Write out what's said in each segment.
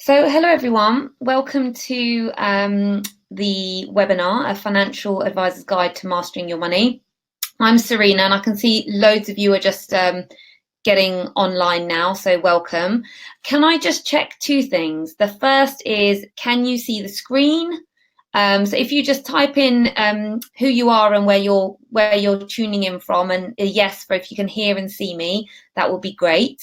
So hello everyone, welcome to the webinar, A Financial Advisor's Guide to Mastering Your Money. I'm Serena and I can see loads of you are just getting online now, so welcome. Can I just check two things? The first is, can you see the screen? So if you just type in who you are and where you're tuning in from, and a yes for if you can hear and see me, that would be great.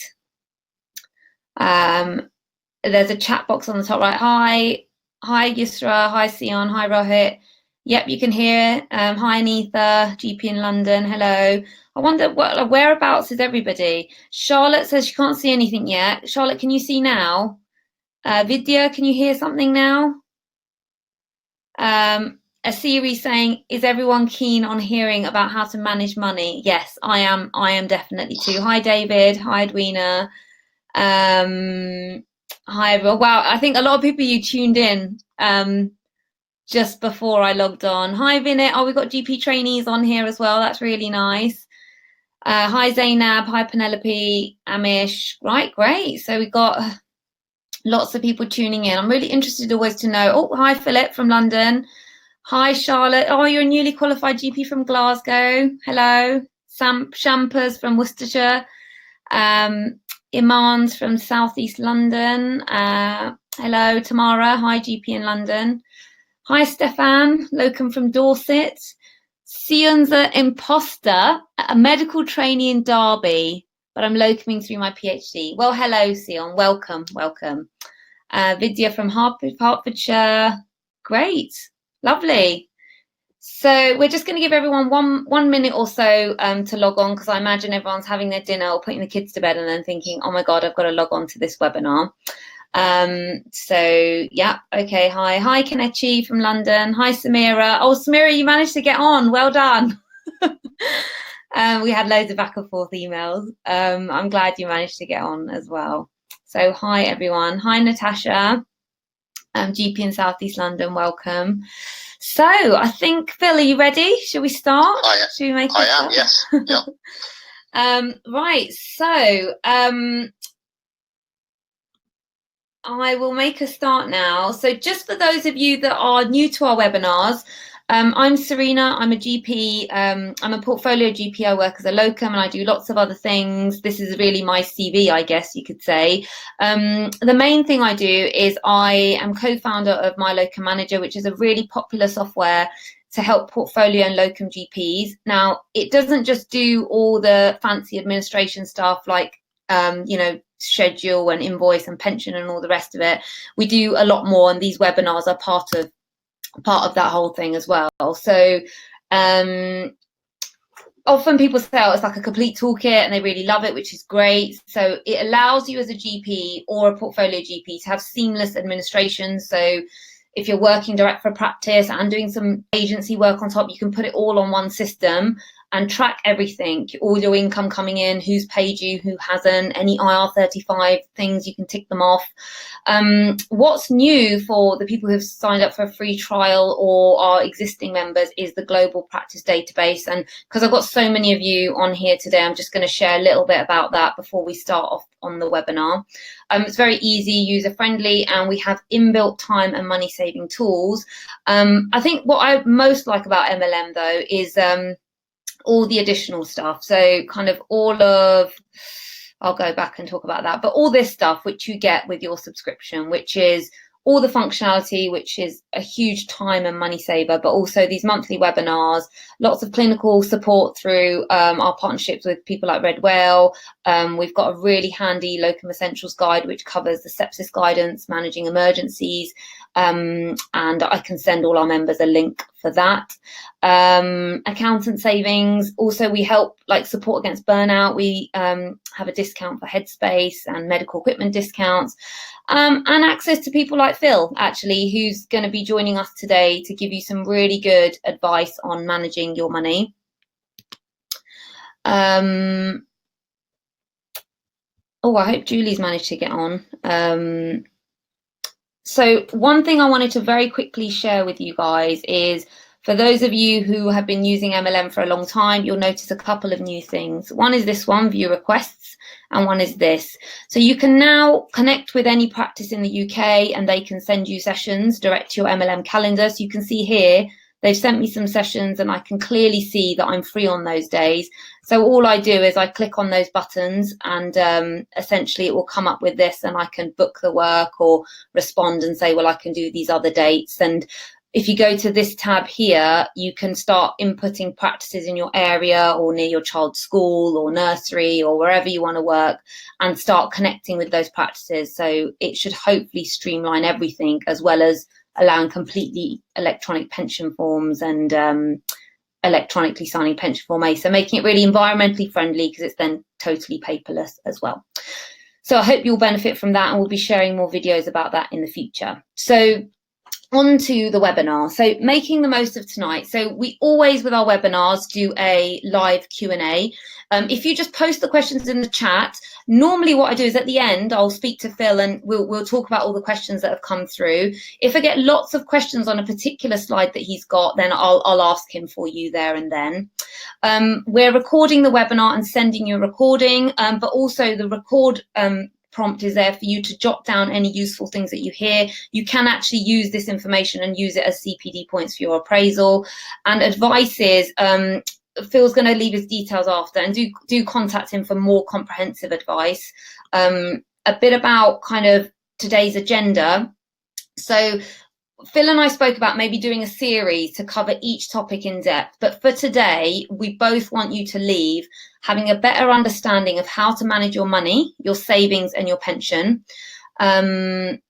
There's a chat box on the top right. Hi Yusra, hi Sion, hi Rohit. Yep, you can hear. Hi Anitha, GP in London, hello. I wonder whereabouts is everybody? Charlotte says she can't see anything yet. Charlotte, can you see now? Vidya, can you hear something now? A series saying, is everyone keen on hearing about how to manage money? Yes, I am definitely too. Hi David, hi Edwina. Hi everyone. Wow, I think a lot of people you tuned in just before I logged on. Hi Vinit. Oh, we've got GP trainees on here as well. That's really nice. Hi Zainab. Hi Penelope. Amish. Right, great. So we've got lots of people tuning in. I'm really interested always to know. Oh, hi Philip from London. Hi Charlotte. Oh, you're a newly qualified GP from Glasgow. Hello. Sam Shampers from Worcestershire. Iman's from Southeast London. Hello, Tamara. Hi, GP in London. Hi, Stefan. Locum from Dorset. Sion's an imposter, a medical trainee in Derby, but I'm locuming through my PhD. Well, hello, Sion. Welcome, welcome. Vidya from Hertfordshire. Great, lovely. So we're just going to give everyone one minute or so to log on, because I imagine everyone's having their dinner or putting the kids to bed and then thinking, oh my God, I've got to log on to this webinar. So yeah, okay. Hi Kenechi from London. Hi Samira. Oh, Samira, you managed to get on. Well done. We had loads of back and forth emails. I'm glad you managed to get on as well. So hi everyone. Hi Natasha. GP in Southeast London. Welcome. So I think, Phil, are you ready? Shall we start? Should we make I am, yes. Yep. Right, so I will make a start now. So just for those of you that are new to our webinars, I'm Serena. I'm a GP. I'm a portfolio GP. I work as a locum and I do lots of other things. This is really my CV, I guess you could say. The main thing I do is I am co-founder of My Locum Manager, which is a really popular software to help portfolio and locum GPs. Now, it doesn't just do all the fancy administration stuff like, schedule and invoice and pension and all the rest of it. We do a lot more, and these webinars are part of that whole thing as well. So often people say, oh, it's like a complete toolkit, and they really love it, which is great. So it allows you as a GP or a portfolio GP to have seamless administration. So if you're working direct for practice and doing some agency work on top, you can put it all on one system and track everything, all your income coming in, who's paid you, who hasn't, any IR35 things, you can tick them off. What's new for the people who've signed up for a free trial or are existing members is the global practice database. And because I've got so many of you on here today, I'm just going to share a little bit about that before we start off on the webinar. It's very easy, user friendly, and we have inbuilt time and money saving tools. I think what I most like about MLM though is all the additional stuff. So kind of all of, I'll go back and talk about that, but all this stuff which you get with your subscription, which is all the functionality, which is a huge time and money saver, but also these monthly webinars, lots of clinical support through our partnerships with people like Red Whale. We've got a really handy locum essentials guide, which covers the sepsis guidance, managing emergencies, and I can send all our members a link for that. Accountant savings. Also, we help like support against burnout. We have a discount for Headspace and medical equipment discounts, and access to people like Phil, actually, who's going to be joining us today to give you some really good advice on managing your money. Oh, I hope Julie's managed to get on. So one thing I wanted to very quickly share with you guys is For those of you who have been using MLM for a long time, you'll notice a couple of new things. One is this one, view requests, and one is this. So you can now connect with any practice in the UK and they can send you sessions direct to your MLM calendar. So you can see here, they've sent me some sessions and I can clearly see that I'm free on those days. So all I do is I click on those buttons and essentially it will come up with this, and I can book the work or respond and say, well, I can do these other dates. And if you go to this tab here, you can start inputting practices in your area or near your child's school or nursery or wherever you want to work, and start connecting with those practices. So it should hopefully streamline everything, as well as allowing completely electronic pension forms and electronically signing pension form A. So making it really environmentally friendly, because it's then totally paperless as well. So I hope you'll benefit from that, and we'll be sharing more videos about that in the future. So on to the webinar. So making the most of tonight. So we always, with our webinars, do a live Q&A. If you just post the questions in the chat, normally what I do is at the end, I'll speak to Phil and we'll talk about all the questions that have come through. If I get lots of questions on a particular slide that he's got, then I'll ask him for you there and then. We're recording the webinar and sending you a recording, but also the record prompt is there for you to jot down any useful things that you hear. You can actually use this information and use it as CPD points for your appraisal. And advice is, Phil's going to leave his details after, and do contact him for more comprehensive advice. A bit about kind of today's agenda. So Phil and I spoke about maybe doing a series to cover each topic in depth, but for today, we both want you to leave having a better understanding of how to manage your money, your savings and your pension, what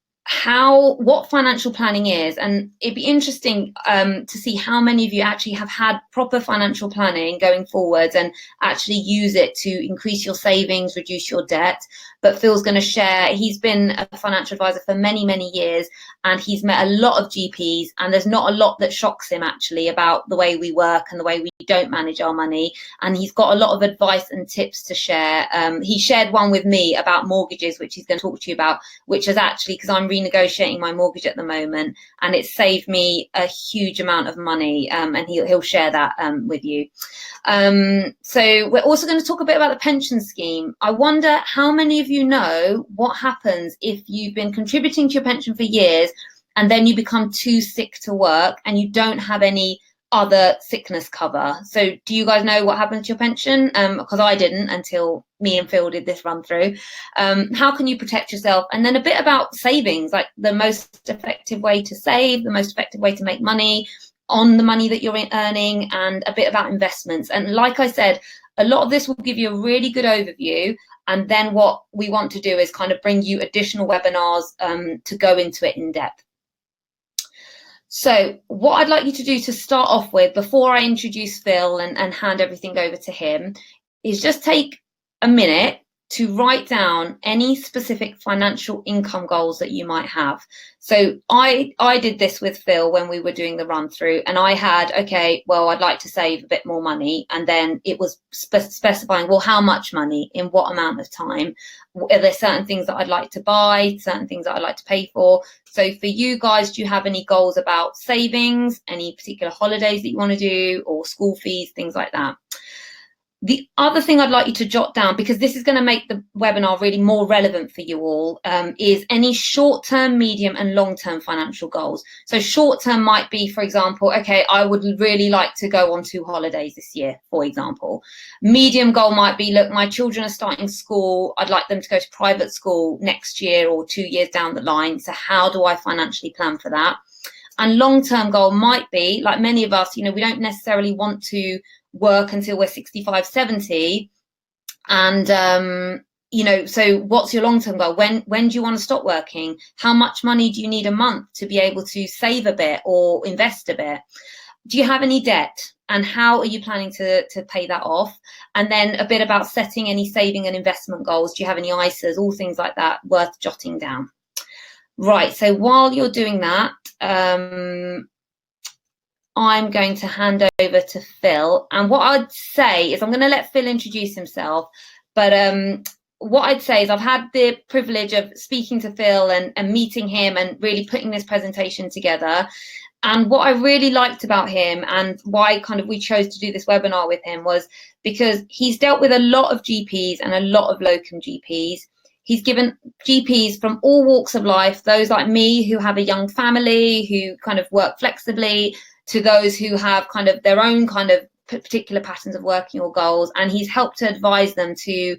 financial planning is. And it'd be interesting to see how many of you actually have had proper financial planning going forwards and actually use it to increase your savings, reduce your debt. But Phil's going to share, he's been a financial advisor for many, many years, and he's met a lot of GPs, and there's not a lot that shocks him actually about the way we work and the way we don't manage our money. And he's got a lot of advice and tips to share. He shared one with me about mortgages, which he's going to talk to you about, which is actually, because I'm renegotiating my mortgage at the moment, and it's saved me a huge amount of money, and he'll share that with you. So we're also going to talk a bit about the pension scheme. I wonder how many of you know what happens if you've been contributing to your pension for years and then you become too sick to work and you don't have any other sickness cover. So do you guys know what happens to your pension? Because I didn't until me and Phil did this run through. How can you protect yourself? And then a bit about savings, like the most effective way to save, the most effective way to make money on the money that you're earning, and a bit about investments. And like I said, a lot of this will give you a really good overview. And then what we want to do is kind of bring you additional webinars to go into it in depth. So what I'd like you to do to start off with, before I introduce Phil and hand everything over to him, is just take a minute to write down any specific financial income goals that you might have. So I did this with Phil when we were doing the run through, and I had, okay, well, I'd like to save a bit more money. And then it was specifying, well, how much money in what amount of time? Are there certain things that I'd like to buy, certain things that I'd like to pay for? So for you guys, do you have any goals about savings, any particular holidays that you want to do, or school fees, things like that? The other thing I'd like you to jot down, because this is going to make the webinar really more relevant for you all, is any short-term, medium and long-term financial goals. So short-term might be, for example, okay, I would really like to go on 2 holidays this year, for example. Medium goal might be, look, my children are starting school. I'd like them to go to private school next year or 2 years down the line. So how do I financially plan for that? And long-term goal might be, like many of us, we don't necessarily want to work until we're 65, 70. And, so what's your long-term goal? When do you want to stop working? How much money do you need a month to be able to save a bit or invest a bit? Do you have any debt? And how are you planning to pay that off? And then a bit about setting any saving and investment goals. Do you have any ISAs? All things like that worth jotting down. Right, so while you're doing that, I'm going to hand over to Phil. And what I'd say is I'm going to let Phil introduce himself. But what I'd say is I've had the privilege of speaking to Phil and meeting him and really putting this presentation together. And what I really liked about him, and why kind of we chose to do this webinar with him, was because he's dealt with a lot of GPs and a lot of locum GPs. He's given GPs from all walks of life, those like me who have a young family, who kind of work flexibly, to those who have kind of their own kind of particular patterns of working or goals. And he's helped to advise them to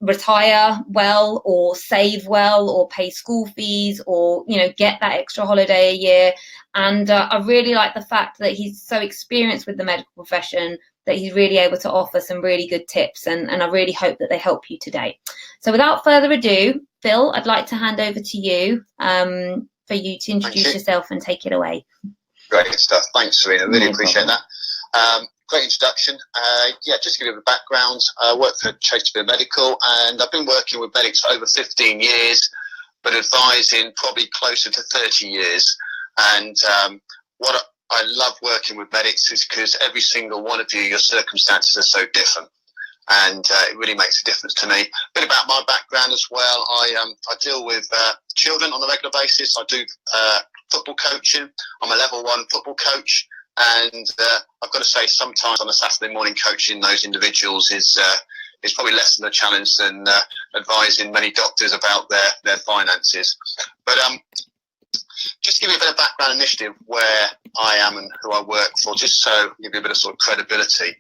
retire well, or save well, or pay school fees, or get that extra holiday a year. And I really like the fact that he's so experienced with the medical profession that he's really able to offer some really good tips, and I really hope that they help you today. So without further ado, Phil, I'd like to hand over to you for you to introduce yourself and take it away. Great stuff. Thanks, Serena. Really appreciate that. Great introduction. Just to give you a background, I work for Chase de Vere Medical, and I've been working with medics for over 15 years, but advising probably closer to 30 years. And what I love working with medics is because every single one of you, your circumstances are so different. And it really makes a difference to me. A bit about my background as well. I deal with children on a regular basis. I do football coaching. I'm a level 1 football coach. And I've got to say, sometimes on a Saturday morning, coaching those individuals is probably less of a challenge than advising many doctors about their finances. But just to give you a bit of background initially of where I am and who I work for, just so give you a bit of sort of credibility.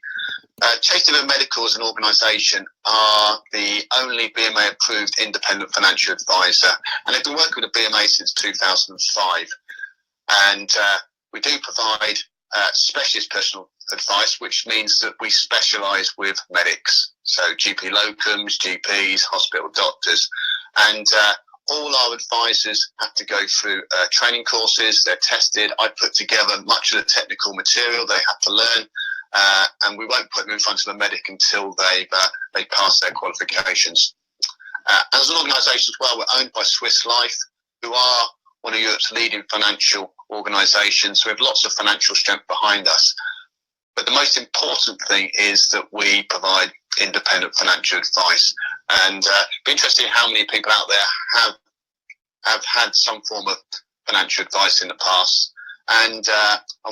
Chase de Vere Medical as an organisation are the only BMA approved independent financial advisor, and they've been working with the BMA since 2005. And we do provide specialist personal advice, which means that we specialise with medics, so GP locums, GPs, hospital doctors, and all our advisors have to go through training courses. They're tested. I put together much of the technical material they have to learn, and we won't put them in front of a medic until they pass their qualifications. As an organisation as well, we're owned by Swiss Life, who are one of Europe's leading financial organisations. So we have lots of financial strength behind us. But the most important thing is that we provide independent financial advice. And it'd be interesting how many people out there have had some form of financial advice in the past, and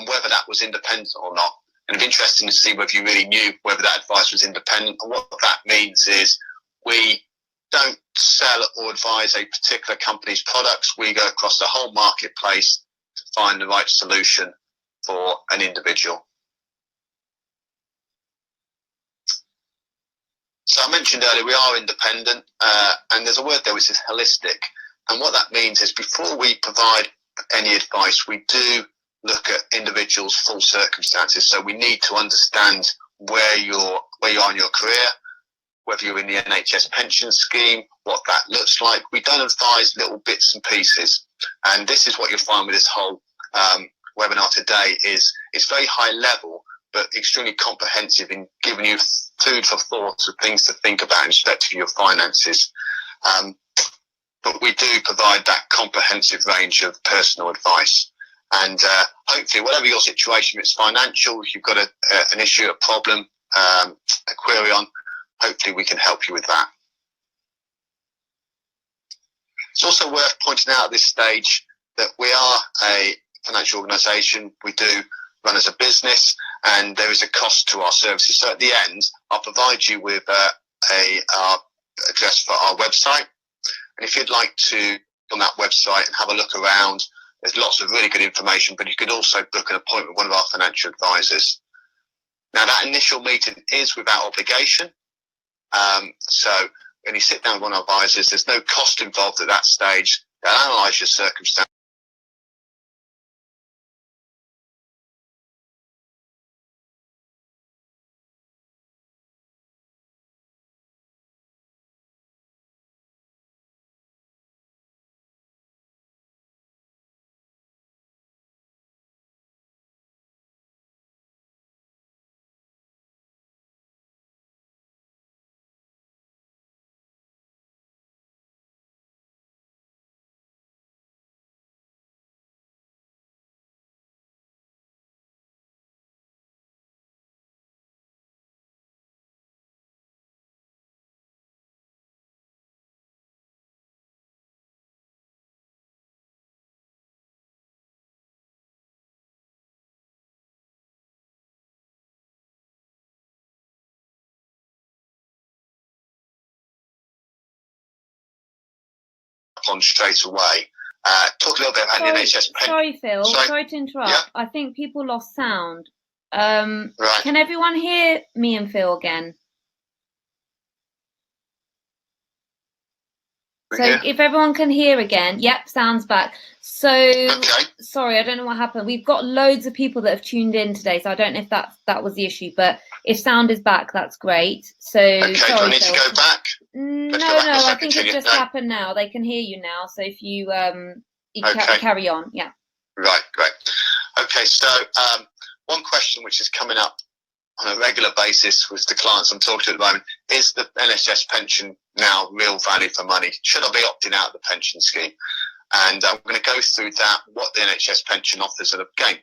whether that was independent or not. And it'd be interesting to see whether you really knew whether that advice was independent. And what that means is we don't sell or advise a particular company's products. We go across the whole marketplace to find the right solution for an individual. So I mentioned earlier, we are independent, and there's a word there which is holistic. And what that means is before we provide any advice, we do look at individuals' full circumstances. So we need to understand where you are in your career, whether you're in the NHS pension scheme, what that looks like. We don't advise little bits and pieces. And this is what you'll find with this whole webinar today is it's very high level, but extremely comprehensive in giving you food for thought of things to think about in respect to your finances. But we do provide that comprehensive range of personal advice. And hopefully, whatever your situation, if it's financial, if you've got an issue, a problem, a query on, hopefully we can help you with that. It's also worth pointing out at this stage that we are a financial organisation. We do run as a business, and there is a cost to our services. So at the end, I'll provide you with our address for our website. And if you'd like to go on that website and have a look around, there's lots of really good information, but you can also book an appointment with one of our financial advisors. Now, that initial meeting is without obligation. So when you sit down with one of our advisors, there's no cost involved at that stage. They'll analyse your circumstances. respond straight away. Talk a little bit about the NHS pension. Sorry, Phil. Sorry to interrupt. Yeah. I think people lost sound. Right. Can everyone hear me and Phil again? So if everyone can hear again, yep, sound's back. So sorry, I don't know what happened. We've got loads of people that have tuned in today, so I don't know if that was the issue. But if sound is back, that's great. So sorry, do I need to go back? No, I think it just happened now. They can hear you now. So if you carry on, yeah. Right, great. Okay, so one question which is coming up on a regular basis with the clients I'm talking to at the moment is the NHS pension now real value for money? Should I be opting out of the pension scheme? And I'm going to go through that, what the NHS pension offers, and again,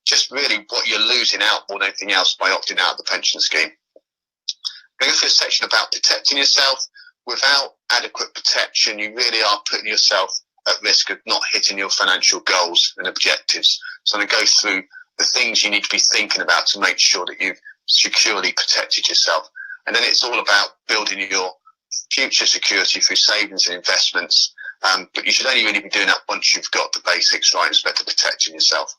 just really what you're losing out more than anything else by opting out of the pension scheme. I'm going to go through a section about protecting yourself. Without adequate protection, you really are putting yourself at risk of not hitting your financial goals and objectives. So I'm going to go through the things you need to be thinking about to make sure that you've securely protected yourself. And then it's all about building your future security through savings and investments. But you should only really be doing that once you've got the basics right in respect to protecting yourself.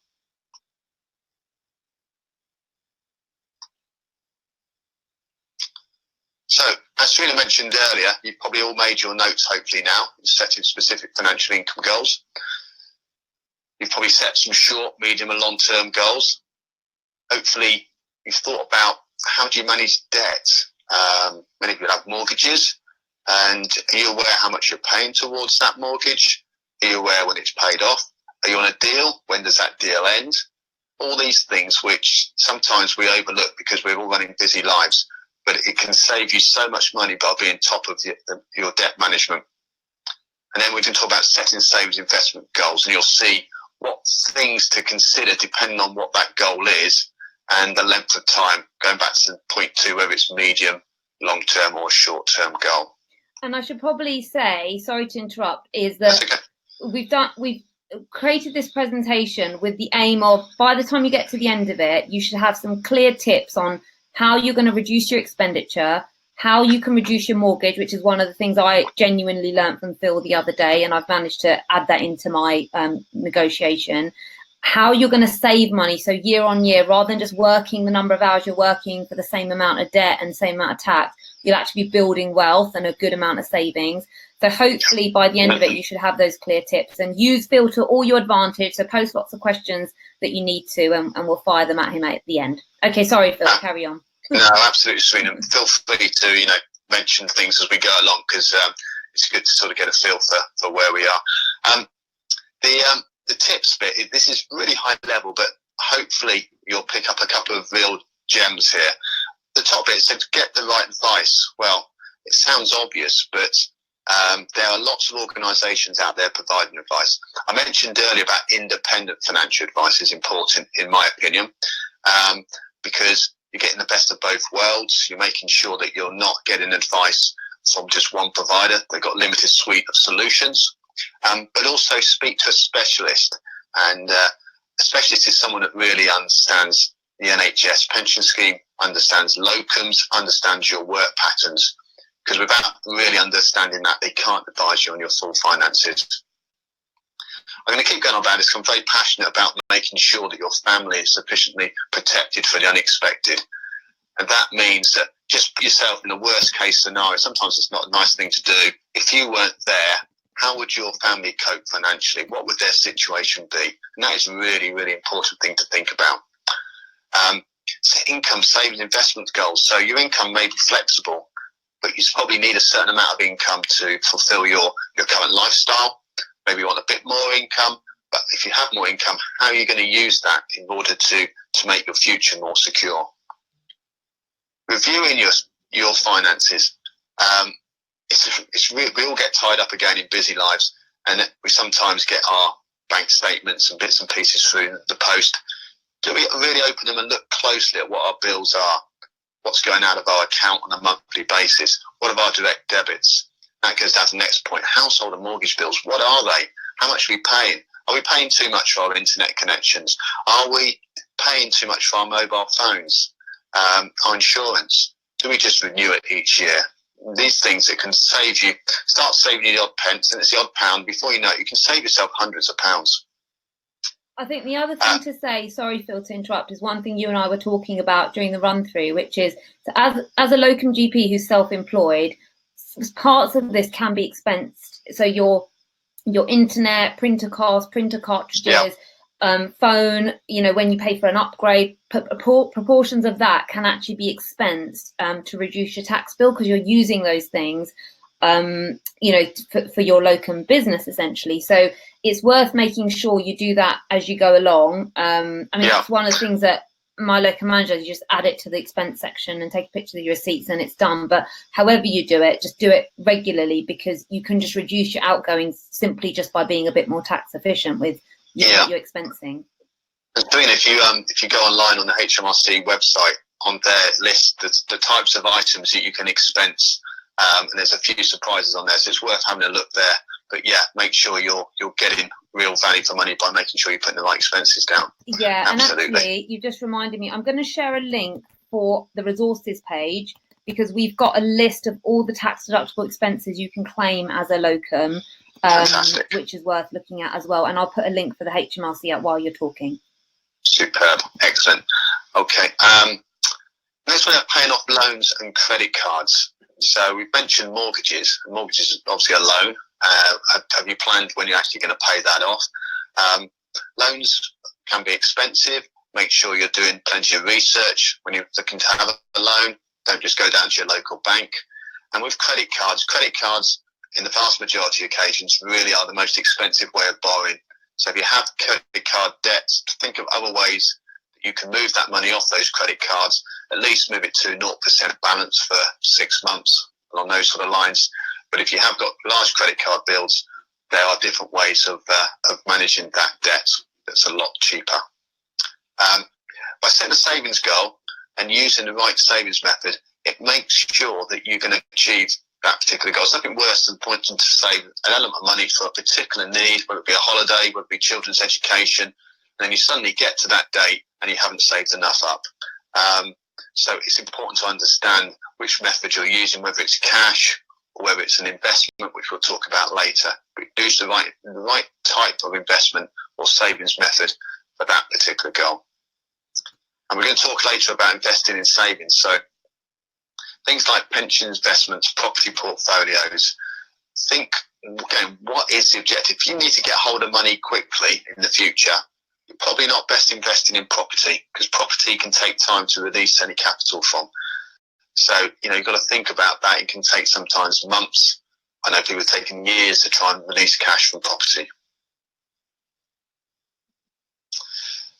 So, as Serena mentioned earlier, you've probably all made your notes hopefully now in setting specific financial income goals. You've probably set some short, medium and long-term goals. Hopefully you've thought about how do you manage debt. Many people have mortgages, and are you aware how much you're paying towards that mortgage? Are you aware when it's paid off? Are you on a deal? When does that deal end? All these things which sometimes we overlook because we're all running busy lives, but it can save you so much money by being top of your debt management. And then we can talk about setting savings investment goals, and you'll see what things to consider depending on what that goal is and the length of time, going back to point 2, whether it's medium, long-term or short-term goal. And I should probably say, sorry to interrupt, is that we've created this presentation with the aim of, by the time you get to the end of it, you should have some clear tips on how you're going to reduce your expenditure, how you can reduce your mortgage, which is one of the things I genuinely learned from Phil the other day, and I've managed to add that into my negotiation. How you're going to save money, so year on year, rather than just working the number of hours you're working for the same amount of debt and same amount of tax, you'll actually be building wealth and a good amount of savings. So hopefully by the end of it, you should have those clear tips, and use Phil to all your advantage. So post lots of questions that you need to, and we'll fire them at him at the end. Okay, sorry, Phil, carry on. No, absolutely, Serena. Feel free to, mention things as we go along, because it's good to sort of get a feel for where we are. The tips bit, this is really high level, but hopefully you'll pick up a couple of real gems here. The top bit said get the right advice. Well, it sounds obvious, but there are lots of organisations out there providing advice. I mentioned earlier about independent financial advice is important, in my opinion, because you're getting the best of both worlds. You're making sure that you're not getting advice from just one provider. They've got a limited suite of solutions. But also speak to a specialist, and a specialist is someone that really understands the NHS pension scheme, understands locums, understands your work patterns, because without really understanding that, they can't advise you on your full finances. I'm going to keep going on about this because I'm very passionate about making sure that your family is sufficiently protected for the unexpected. And that means that just put yourself in the worst case scenario. Sometimes it's not a nice thing to do. If you weren't there, how would your family cope financially? What would their situation be? And that is a really, really important thing to think about. Set income, savings, investment goals. So your income may be flexible, but you probably need a certain amount of income to fulfill your current lifestyle. Maybe you want a bit more income, but if you have more income, how are you going to use that in order to make your future more secure? Reviewing your finances. We all get tied up again in busy lives, and we sometimes get our bank statements and bits and pieces through the post. Do we really open them and look closely at what our bills are? What's going out of our account on a monthly basis? What are our direct debits? That goes down to the next point. Household and mortgage bills, what are they? How much are we paying? Are we paying too much for our internet connections? Are we paying too much for our mobile phones? Our insurance? Do we just renew it each year? these things that can save you, start saving you the odd pence, and it's the odd pound. Before you know it, you can save yourself hundreds of pounds. I think the other thing to say, sorry Phil to interrupt, is one thing you and I were talking about during the run through, which is, so as a locum GP who's self-employed, parts of this can be expensed. So your internet, printer costs, printer cartridges, phone, when you pay for an upgrade, proportions of that can actually be expensed to reduce your tax bill, because you're using those things for your locum business essentially. So it's worth making sure you do that as you go along. That's one of the things that my locum manager, you just add it to the expense section and take a picture of your receipts and it's done. But however you do it, just do it regularly, because you can just reduce your outgoings simply just by being a bit more tax efficient with what you're expensing. If you go online on the HMRC website, on their list the types of items that you can expense, and there's a few surprises on there, so it's worth having a look there. But make sure you're getting real value for money by making sure you're putting the right expenses down. Yeah, absolutely. And actually, you've just reminded me, I'm going to share a link for the resources page, because we've got a list of all the tax deductible expenses you can claim as a locum, which is worth looking at as well. And I'll put a link for the HMRC out while you're talking. Superb, excellent. Okay, next one, paying off loans and credit cards. So we've mentioned mortgages. Mortgages is obviously a loan. Have you planned when you're actually going to pay that off? Loans can be expensive. Make sure you're doing plenty of research when you're looking to have a loan. Don't just go down to your local bank. And with credit cards in the vast majority of occasions really are the most expensive way of borrowing. So if you have credit card debts, think of other ways that you can move that money off those credit cards, at least move it to 0% balance for 6 months along those sort of lines. But if you have got large credit card bills, there are different ways of managing that debt that's a lot cheaper. By setting a savings goal and using the right savings method, it makes sure that you can achieve that particular goal. It's nothing worse than pointing to save an element of money for a particular need, whether it be a holiday, whether it be children's education, and then you suddenly get to that date and you haven't saved enough up. So it's important to understand which method you're using, whether it's cash or whether it's an investment, which we'll talk about later. But use the right type of investment or savings method for that particular goal. And we're going to talk later about investing in savings. So things like pension investments, property portfolios. Think, again, what is the objective? If you need to get hold of money quickly in the future, you're probably not best investing in property, because property can take time to release any capital from. So, you've got to think about that. It can take sometimes months. I know people are taking years to try and release cash from property.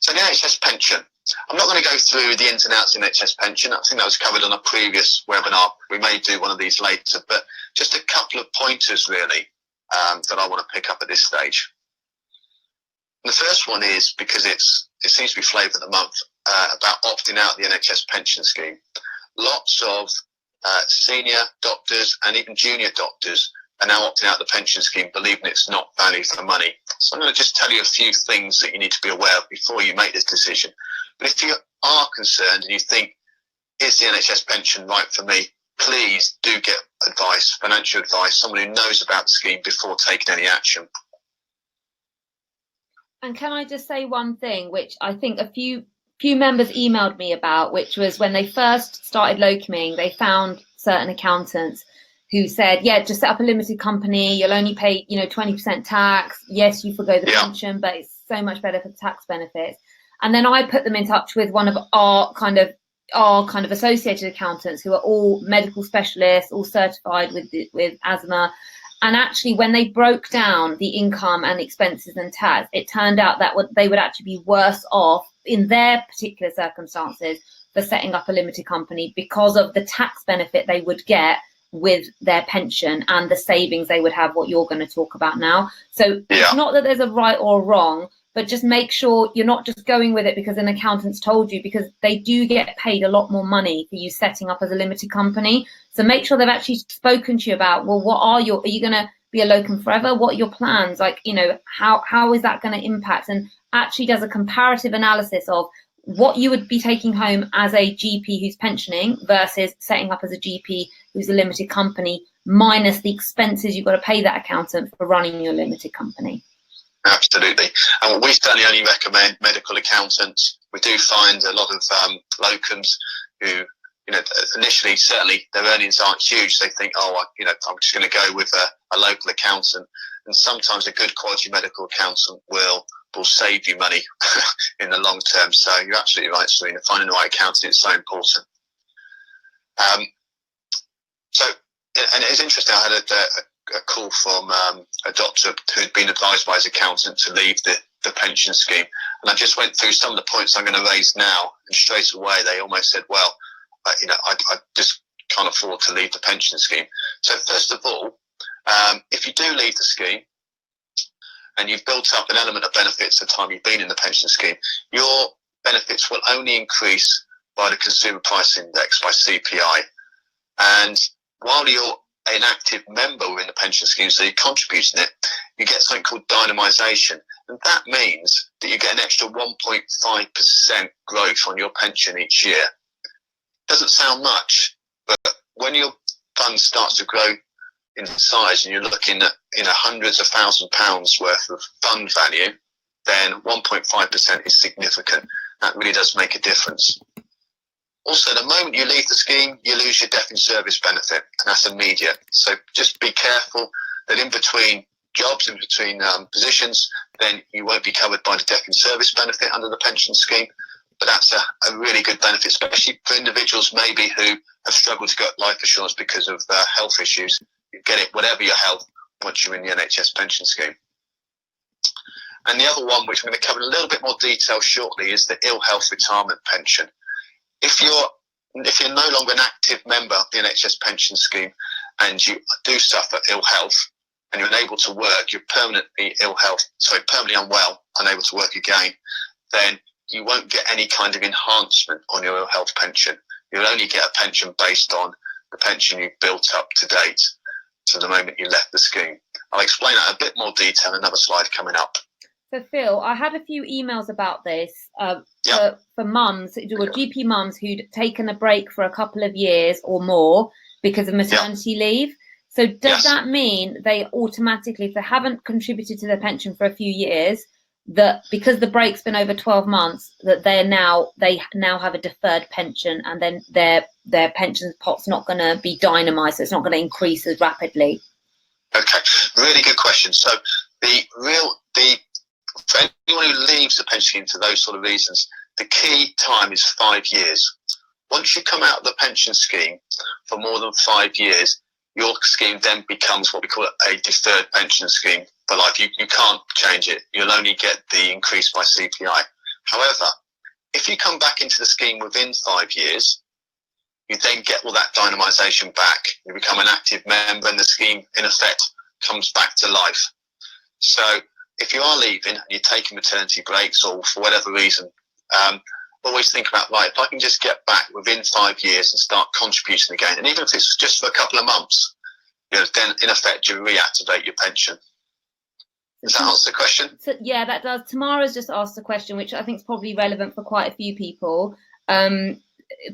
So the NHS pension. I'm not going to go through the ins and outs of NHS pension. I think that was covered on a previous webinar. We may do one of these later, but just a couple of pointers really that I want to pick up at this stage. And the first one is, because it seems to be flavour of the month, about opting out of the NHS pension scheme. Lots of senior doctors and even junior doctors are now opting out of the pension scheme, believing it's not value for money. So I'm going to just tell you a few things that you need to be aware of before you make this decision. But if you are concerned and you think, is the NHS pension right for me, please do get advice, financial advice, someone who knows about the scheme before taking any action. And can I just say one thing, which I think a few members emailed me about, which was when they first started locuming, they found certain accountants who said, just set up a limited company, you'll only pay 20% tax, yes, you forgo the pension, but it's so much better for the tax benefits. And then I put them in touch with one of our kind of associated accountants, who are all medical specialists, all certified with asthma. And actually, when they broke down the income and expenses and tax, it turned out that they would actually be worse off in their particular circumstances for setting up a limited company, because of the tax benefit they would get with their pension and the savings they would have, what you're going to talk about now. So it's not that there's a right or wrong, but just make sure you're not just going with it because an accountant's told you, because they do get paid a lot more money for you setting up as a limited company. So make sure they've actually spoken to you about, well, are you going to be a locum forever? What are your plans? Like, how is that going to impact? And actually does a comparative analysis of what you would be taking home as a GP who's pensioning versus setting up as a GP who's a limited company, minus the expenses you've got to pay that accountant for running your limited company. Absolutely. And we certainly only recommend medical accountants. We do find a lot of locums who, you know, initially, certainly their earnings aren't huge. They think, oh, you know, I'm just going to go with a local accountant. And sometimes a good quality medical accountant will save you money in the long term. So you're absolutely right, Serena. Finding the right accountant is so important. And it's interesting. I had a call from a doctor who'd been advised by his accountant to leave the pension scheme. And I just went through some of the points I'm going to raise now. And straight away, they almost said, well, you know, I just can't afford to leave the pension scheme. So first of all, if you do leave the scheme, and you've built up an element of benefits the time you've been in the pension scheme, your benefits will only increase by the Consumer Price Index, by CPI. And while you're an active member within the pension scheme, so you're contributing it, you get something called dynamisation. And that means that you get an extra 1.5% growth on your pension each year. Doesn't sound much, but when your fund starts to grow in size and you're looking at, you know, hundreds of £1,000s worth of fund value, then 1.5% is significant. That really does make a difference. Also, the moment you leave the scheme, you lose your death in service benefit, and that's immediate. So just be careful that in between jobs, in between positions, then you won't be covered by the death in service benefit under the pension scheme. But that's a really good benefit, especially for individuals maybe who have struggled to get life assurance because of health issues. You get it, whatever your health, once you're in the NHS pension scheme. And the other one, which I'm going to cover in a little bit more detail shortly, is the ill health retirement pension. If you're no longer an active member of the NHS pension scheme and you do suffer ill health and you're unable to work, you're permanently unwell, unable to work again, then you won't get any kind of enhancement on your ill health pension. You'll only get a pension based on the pension you've built up to date to the moment you left the scheme. I'll explain that in a bit more detail in another slide coming up. So Phil, I had a few emails about this for mums, or GP mums who'd taken a break for a couple of years or more because of maternity leave. So does that mean they automatically, if they haven't contributed to their pension for a few years, that because the break's been over 12 months, that they now have a deferred pension, and then their pension pot's not going to be dynamised, so it's not going to increase as rapidly? Okay, really good question. So for anyone who leaves the pension scheme for those sort of reasons, the key time is 5 years. Once you come out of the pension scheme for more than 5 years, your scheme then becomes what we call a deferred pension scheme for life. You can't change it. You'll only get the increase by CPI. However, if you come back into the scheme within 5 years, you then get all that dynamisation back. You become an active member and the scheme, in effect, comes back to life. So if you are leaving and you're taking maternity breaks or for whatever reason, always think about, right, if I can just get back within 5 years and start contributing again, and even if it's just for a couple of months, you know, then in effect you reactivate your pension. Does that answer the question? So, yeah, that does. Tamara's just asked a question, which I think is probably relevant for quite a few people.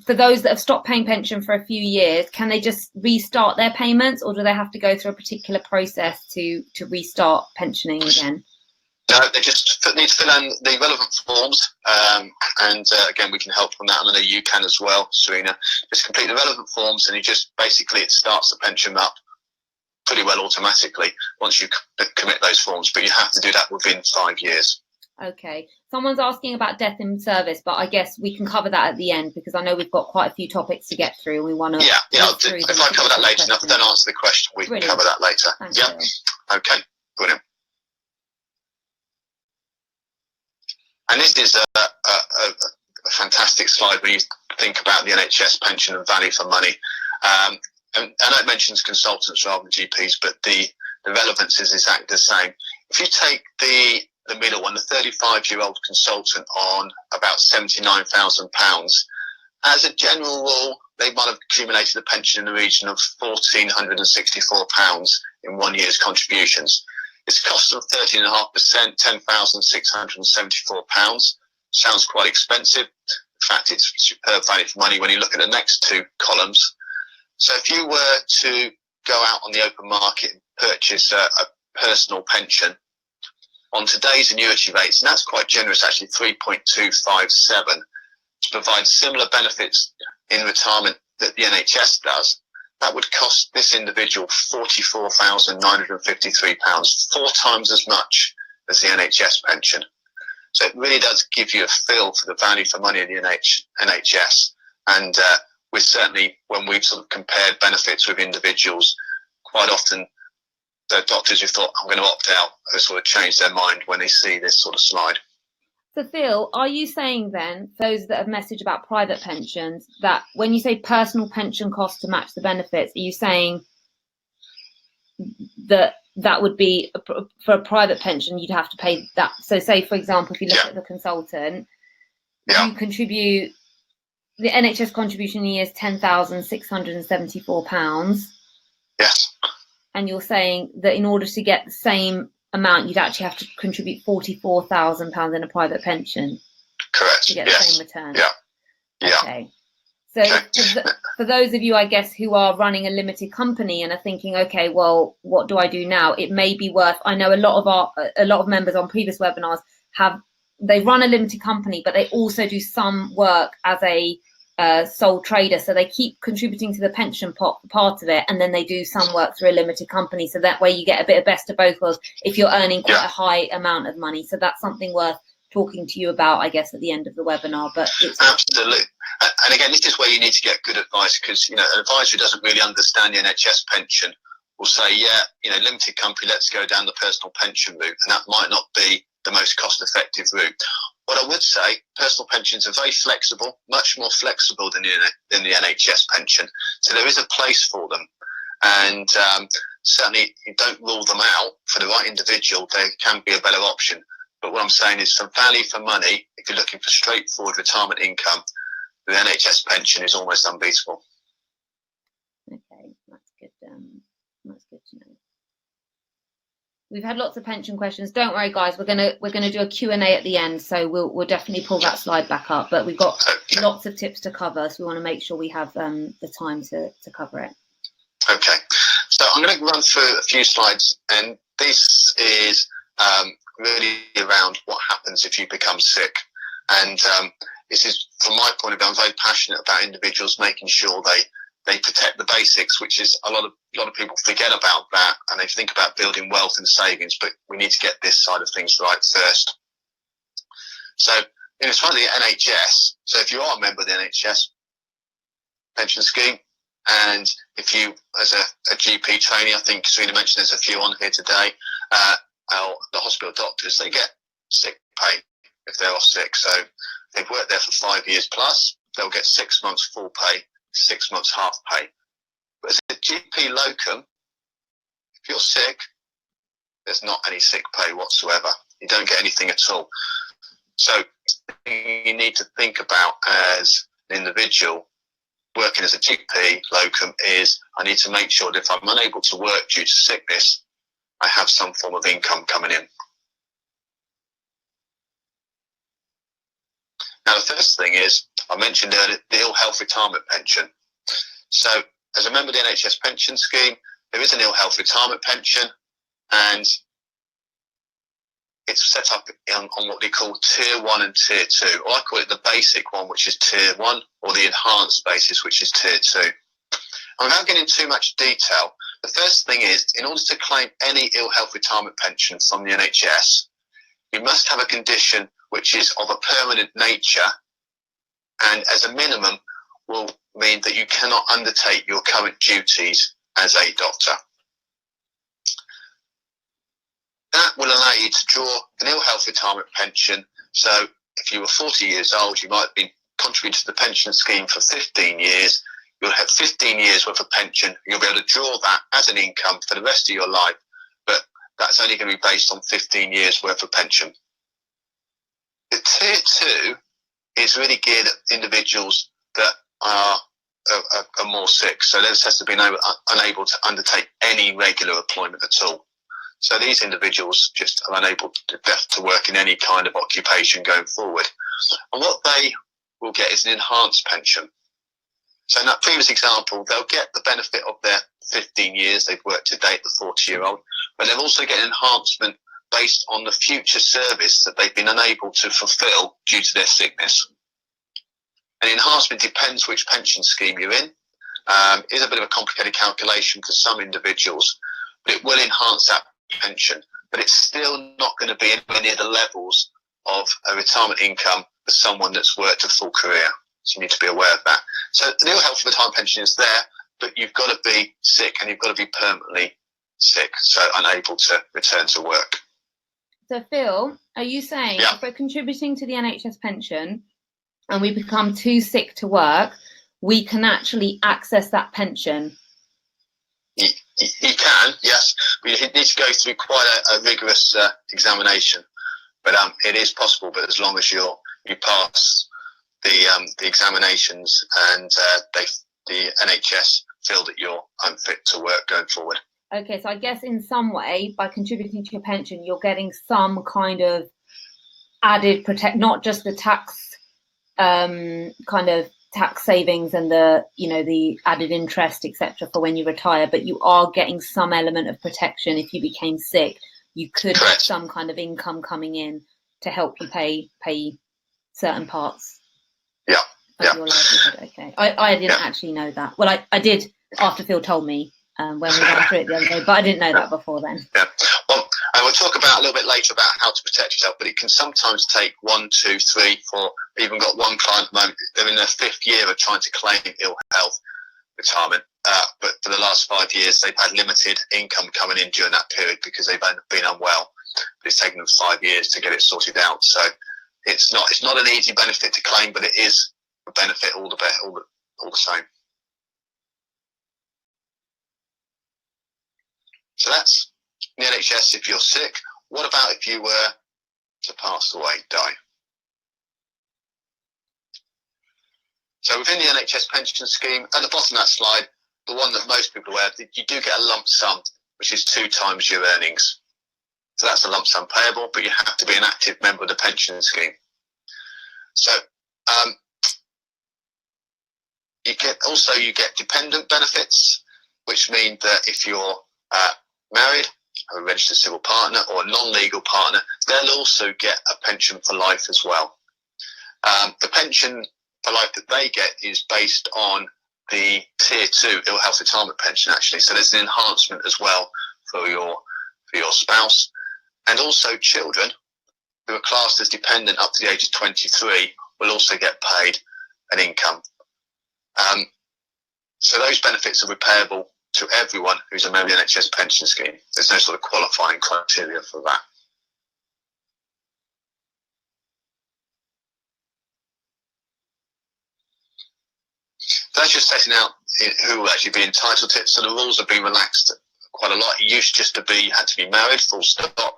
For those that have stopped paying pension for a few years, can they just restart their payments, or do they have to go through a particular process to restart pensioning again? No, they just need to fill in the relevant forms, and again, we can help on that, and I know you can as well, Serena. Just complete the relevant forms, and you just basically it starts the pension up pretty well automatically once you commit those forms, but you have to do that within 5 years. Okay. Someone's asking about death in service, but I guess we can cover that at the end because I know we've got quite a few topics to get through. We want to. Yeah. If I cover that later, if I don't answer the question, we can cover that later. Thanks, yeah. Phil. Okay. Brilliant. And this is a fantastic slide when you think about the NHS pension and value for money. And I know it mentions consultants rather than GPs, but the relevance is exactly the same. If you take the middle one, the 35-year-old consultant on about £79,000, as a general rule, they might have accumulated a pension in the region of £1,464 in 1 year's contributions. It's cost them 13.5%, £10,674. sounds quite expensive. In fact, it's superb value for money when you look at the next two columns. So if you were to go out on the open market and purchase a personal pension on today's annuity rates, and that's quite generous actually, 3.257, to provide similar benefits in retirement that the NHS does, that would cost this individual £44,953, 4 times as much as the NHS pension. So it really does give you a feel for the value for money in the NHS. And we're certainly, when we've sort of compared benefits with individuals, quite often the doctors who thought, I'm going to opt out, have sort of changed their mind when they see this sort of slide. So Phil, are you saying then, those that have messaged about private pensions, that when you say personal pension costs to match the benefits, are you saying that that would be for a private pension, you'd have to pay that? So say, for example, if you look at the consultant, you contribute, the NHS contribution in the year is £10,674. Yes. And you're saying that in order to get the same amount, you'd actually have to contribute £44,000 in a private pension. Correct. To get the same return. Yeah. Okay. So for those of you, I guess, who are running a limited company and are thinking, okay, well, what do I do now? It may be worth. I know a lot of members on previous webinars they run a limited company, but they also do some work as a sole trader. So they keep contributing to the pension pot for part of it, and then they do some work through a limited company. So that way you get a bit of best of both worlds if you're earning quite a high amount of money. So that's something worth talking to you about, I guess, at the end of the webinar. But it's absolutely. And again, this is where you need to get good advice, because an advisor who doesn't really understand the NHS pension will say, limited company, let's go down the personal pension route, and that might not be the most cost-effective route. What I would say, personal pensions are very flexible, much more flexible than the NHS pension. So there is a place for them, and certainly you don't rule them out. For the right individual, they can be a better option. But what I'm saying is, for value for money, if you're looking for straightforward retirement income, the NHS pension is almost unbeatable. Okay, that's good. That's good to know. We've had lots of pension questions. Don't worry, guys. We're gonna do a Q&A at the end, so we'll definitely pull that slide back up. But we've got lots of tips to cover, so we want to make sure we have the time to cover it. Okay. So I'm going to run through a few slides, and this is really around what happens if you become sick. And this is, from my point of view, I'm very passionate about individuals making sure they protect the basics, which is a lot of people forget about that, and they think about building wealth and savings, but we need to get this side of things right first. So it's one of the NHS. So if you are a member of the NHS pension scheme, and if you, as a GP trainee, I think Serena mentioned there's a few on here today, the hospital doctors, they get sick pay if they're off sick. So if they've worked there for 5 years plus, they'll get 6 months full pay, 6 months half pay. But as a GP locum, if you're sick, there's not any sick pay whatsoever. You don't get anything at all. So you need to think about as an individual working as a GP locum is, I need to make sure that if I'm unable to work due to sickness, I have some form of income coming in. Now, the first thing is, I mentioned earlier, the ill health retirement pension. So as a member of the NHS pension scheme, there is an ill health retirement pension, and it's set up on what they call Tier 1 and Tier 2. Or I call it the basic one, which is Tier 1, or the enhanced basis, which is Tier 2. And without getting into too much detail, the first thing is, in order to claim any ill health retirement pension from the NHS, you must have a condition which is of a permanent nature, and as a minimum will mean that you cannot undertake your current duties as a doctor. That will allow you to draw an ill health retirement pension. So if you were 40 years old, you might have been contributing to the pension scheme for 15 years. You'll have 15 years worth of pension. You'll be able to draw that as an income for the rest of your life, but that's only going to be based on 15 years worth of pension. The Tier 2 is really geared at individuals that are more sick. So this has to be unable to undertake any regular employment at all. So these individuals just are unable to work in any kind of occupation going forward. And what they will get is an enhanced pension. So in that previous example, they'll get the benefit of their 15 years they've worked to date, the 40-year-old, but they'll also get an enhancement based on the future service that they've been unable to fulfil due to their sickness. And enhancement depends which pension scheme you're in. It is a bit of a complicated calculation for some individuals, but it will enhance that pension. But it's still not going to be anywhere near the levels of a retirement income for someone that's worked a full career. So you need to be aware of that. So the ill health retirement pension is there, but you've got to be sick and you've got to be permanently sick, so unable to return to work. So Phil, are you saying if we're contributing to the NHS pension and we become too sick to work, we can actually access that pension? You can, yes, but you need to go through quite a rigorous examination. But it is possible, but as long as you pass the examinations and the NHS feel that you're unfit to work going forward. Okay, so I guess in some way, by contributing to your pension, you're getting some kind of added not just the tax kind of tax savings and the added interest, etc., for when you retire, but you are getting some element of protection if you became sick. You could have some kind of income coming in to help you pay certain parts. Of your livelihood. Okay, I didn't actually know that. Well, I did after Phil told me when we ran through it the other day, but I didn't know that before then. Yeah. Well, I will talk about a little bit later about how to protect yourself, but it can sometimes take 1, 2, 3, 4. I've even got one client at the moment, they're in their 5th year of trying to claim ill health retirement, but for the last 5 years they've had limited income coming in during that period because they've been unwell. But it's taken them 5 years to get it sorted out. So it's not an easy benefit to claim, but it is a benefit all the same. So that's the NHS if you're sick. What about if you were to pass away, die? So within the NHS pension scheme, at the bottom of that slide, the one that most people are aware of, you do get a lump sum, which is 2 times your earnings. So that's a lump sum payable, but you have to be an active member of the pension scheme. So you get dependent benefits, which mean that if you're married, have a registered civil partner or a non-legal partner, they'll also get a pension for life as well. The pension for life that they get is based on the tier 2 ill health retirement pension, actually. So there's an enhancement as well for your spouse, and also children who are classed as dependent up to the age of 23 will also get paid an income. So those benefits are repayable to everyone who's a member of the NHS pension scheme. There's no sort of qualifying criteria for that. So that's just setting out who will actually be entitled to it. So the rules have been relaxed quite a lot. It used just to be you had to be married, full stop,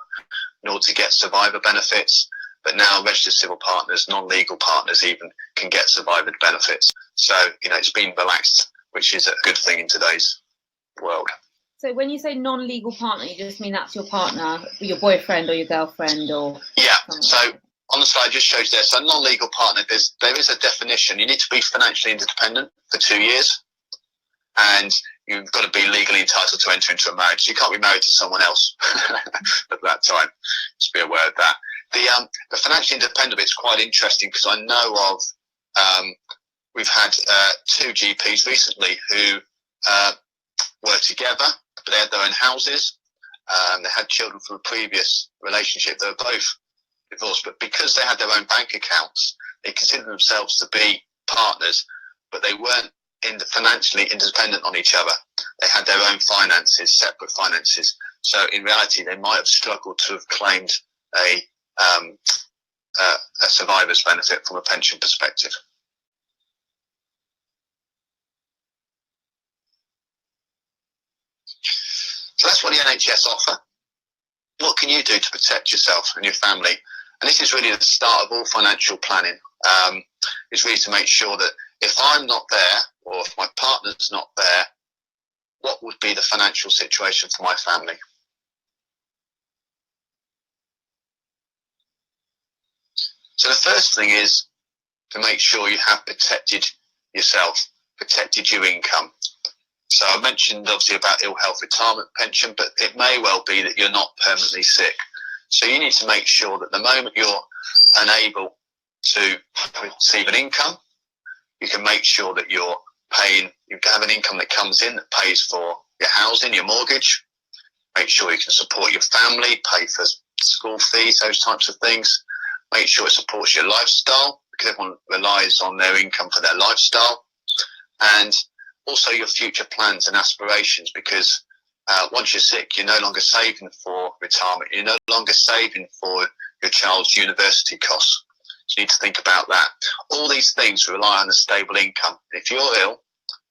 in order to get survivor benefits. But now registered civil partners, non-legal partners even, can get survivor benefits. So, it's been relaxed, which is a good thing in today's world. So when you say non-legal partner, you just mean that's your partner, your boyfriend or your girlfriend or... Yeah, so on the slide just shows there. So non-legal partner, there is a definition. You need to be financially independent for 2 years, and you've got to be legally entitled to enter into a marriage. So you can't be married to someone else at that time. Just be aware of that. The financially independent bit's quite interesting because I know of, we've had 2 GPs recently who were together, but they had their own houses. They had children from a previous relationship. They were both divorced, but because they had their own bank accounts, they considered themselves to be partners, but they weren't financially independent on each other. They had their own finances, separate finances. So in reality, they might have struggled to have claimed a survivor's benefit from a pension perspective. So that's what the NHS offer. What can you do to protect yourself and your family? And this is really the start of all financial planning. It's really to make sure that if I'm not there, or if my partner's not there, what would be the financial situation for my family? So So the first thing is to make sure you have protected yourself, protected your income. So I mentioned obviously about ill health retirement pension, but it may well be that you're not permanently sick. So you need to make sure that the moment you're unable to receive an income, you can make sure that you have an income that comes in that pays for your housing, your mortgage. Make sure you can support your family, pay for school fees, those types of things. Make sure it supports your lifestyle, because everyone relies on their income for their lifestyle. And also your future plans and aspirations, because once you're sick, you're no longer saving for retirement. You're no longer saving for your child's university costs. So you need to think about that. All these things rely on a stable income. If you're ill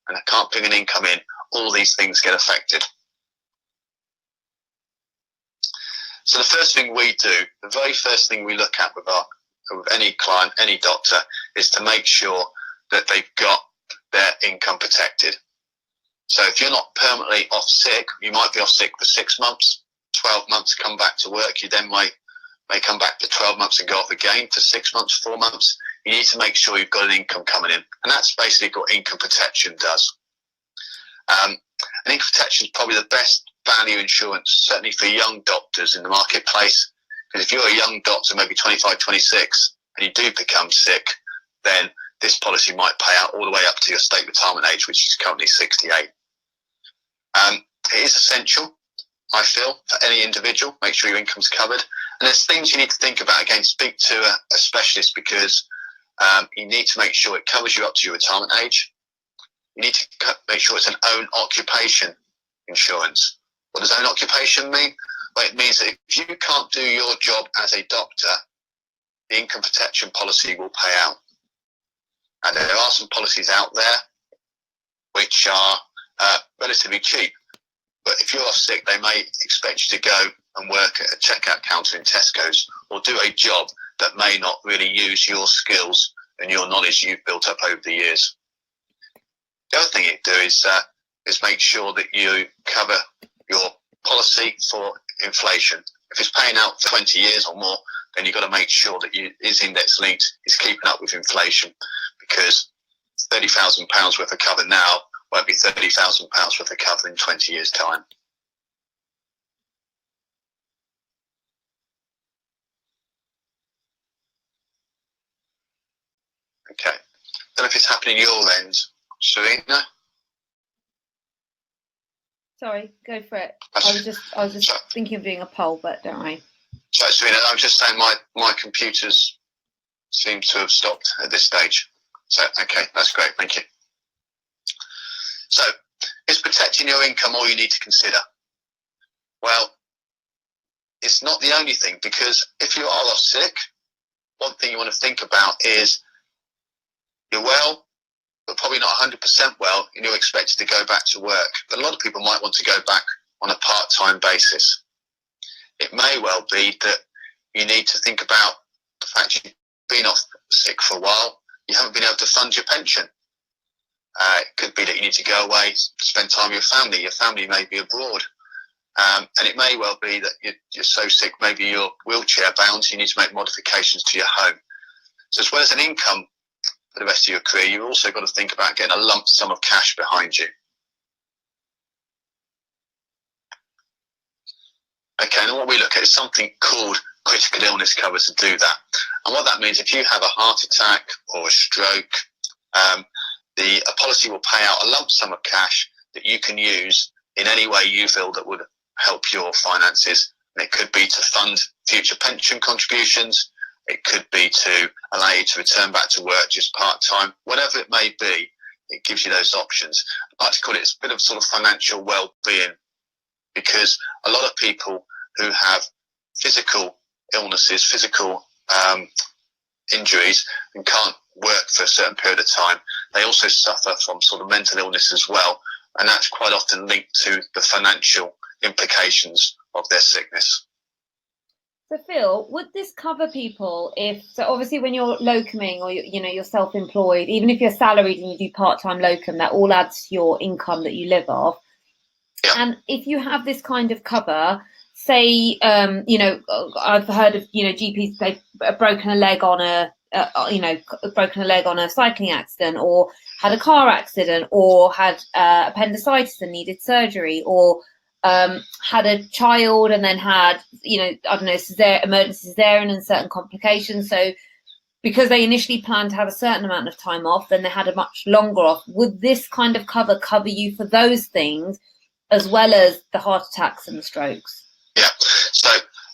and I can't bring an income in, all these things get affected. So the first thing we do, the very first thing we look at with any client, any doctor, is to make sure that they've got their income protected. So if you're not permanently off sick, you might be off sick for 6 months, 12 months, come back to work. You then may come back for 12 months and go off again for 6 months, 4 months. You need to make sure you've got an income coming in. And that's basically what income protection does. And income protection is probably the best value insurance, certainly for young doctors in the marketplace. Because if you're a young doctor, maybe 25, 26, and you do become sick, then this policy might pay out all the way up to your state retirement age, which is currently 68. It is essential, I feel, for any individual. Make sure your income's covered. And there's things you need to think about. Again, speak to a specialist, because you need to make sure it covers you up to your retirement age. You need to make sure it's an own occupation insurance. What does own occupation mean? Well, it means that if you can't do your job as a doctor, the income protection policy will pay out. And there are some policies out there which are relatively cheap. But if you're off sick, they may expect you to go and work at a checkout counter in Tesco's, or do a job that may not really use your skills and your knowledge you've built up over the years. The other thing you do is make sure that you cover your policy for inflation. If it's paying out for 20 years or more, then you've got to make sure that is index linked, is keeping up with inflation, because £30,000 worth of cover now won't be £30,000 worth of cover in 20 years' time. Okay. Don't know if it's happening your end, Serena. Sorry, go for it. I was just thinking of doing a poll, but don't worry. So, Serena, I was just saying my computers seem to have stopped at this stage. So, okay, that's great. Thank you. So, is protecting your income all you need to consider? Well, it's not the only thing, because if you are off sick, one thing you want to think about is you're well, but probably not 100% well, and you're expected to go back to work. But a lot of people might want to go back on a part-time basis. It may well be that you need to think about the fact you've been off sick for a while, you haven't been able to fund your pension. It could be that you need to go away, spend time with your family may be abroad. And it may well be that you're so sick, maybe you're wheelchair bound, so you need to make modifications to your home. So as well as an income for the rest of your career, you've also got to think about getting a lump sum of cash behind you. Okay, and what we look at is something called critical illness cover to do that. And what that means, if you have a heart attack or a stroke, a policy will pay out a lump sum of cash that you can use in any way you feel that would help your finances. And it could be to fund future pension contributions. It could be to allow you to return back to work just part-time. Whatever it may be, it gives you those options. I like to call it a bit of sort of financial well-being, because a lot of people who have physical illnesses, physical injuries, and can't work for a certain period of time, they also suffer from sort of mental illness as well. And that's quite often linked to the financial implications of their sickness. So Phil, would this cover people so obviously when you're locuming or you're self-employed, even if you're salaried and you do part-time locum, that all adds to your income that you live off. Yeah. And if you have this kind of cover, say, I've heard of, GPs, they've broken a leg on broken a leg on a cycling accident, or had a car accident, or had appendicitis and needed surgery, or had a child and then had, emergency cesarean and certain complications. So because they initially planned to have a certain amount of time off, then they had a much longer off. Would this kind of cover you for those things, as well as the heart attacks and the strokes? Yeah. So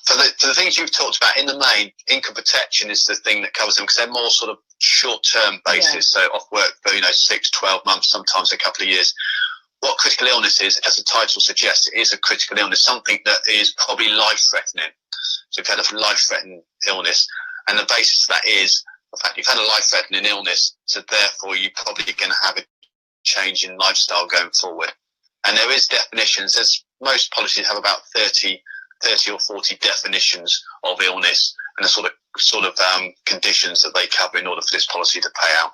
for the things you've talked about, in the main, income protection is the thing that covers them, because they're more sort of short-term basis, so off work for 6, 12 months, sometimes a couple of years. What critical illness is, as the title suggests, it is a critical illness, something that is probably life-threatening. So if you've had a life-threatening illness, and the basis of that is the fact you've had a life-threatening illness, so therefore you're probably going to have a change in lifestyle going forward. And there is definitions. Most policies have about 30 or 40 definitions of illness and the sort of conditions that they cover in order for this policy to pay out.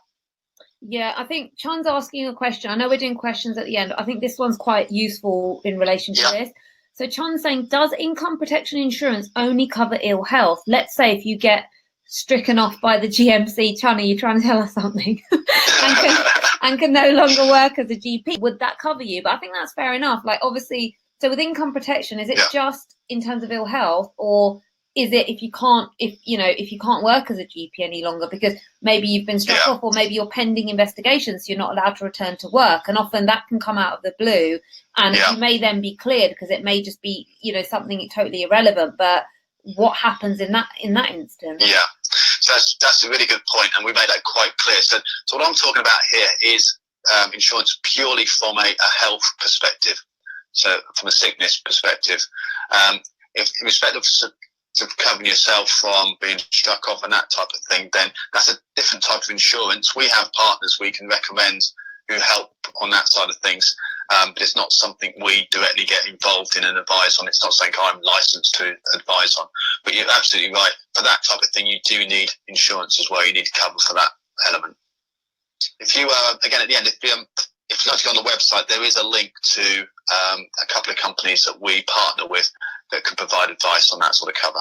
Yeah, I think Chan's asking a question. I know we're doing questions at the end, but I think this one's quite useful in relation to this. So Chan's saying, does income protection insurance only cover ill health? Let's say if you get stricken off by the GMC, Chan, are you trying to tell us something? and can no longer work as a GP, would that cover you? But I think that's fair enough. Like, obviously, so with income protection, is it just in terms of ill health, or is it if you can't work as a GP any longer because maybe you've been struck off, or maybe you're pending investigations, so you're not allowed to return to work? And often that can come out of the blue, and you may then be cleared because it may just be something totally irrelevant. But what happens in that instance? Yeah, so that's a really good point, and we made that quite clear. So what I'm talking about here is insurance purely from a health perspective. So from a sickness perspective, if in respect of covering yourself from being struck off and that type of thing, then that's a different type of insurance. We have partners we can recommend who help on that side of things, but it's not something we directly get involved in and advise on. It's not something I'm licensed to advise on. But you're absolutely right. For that type of thing, you do need insurance as well. You need to cover for that element. If you, again, at the end, if you'd like to go on the website, there is a link to a couple of companies that we partner with that can provide advice on that sort of cover.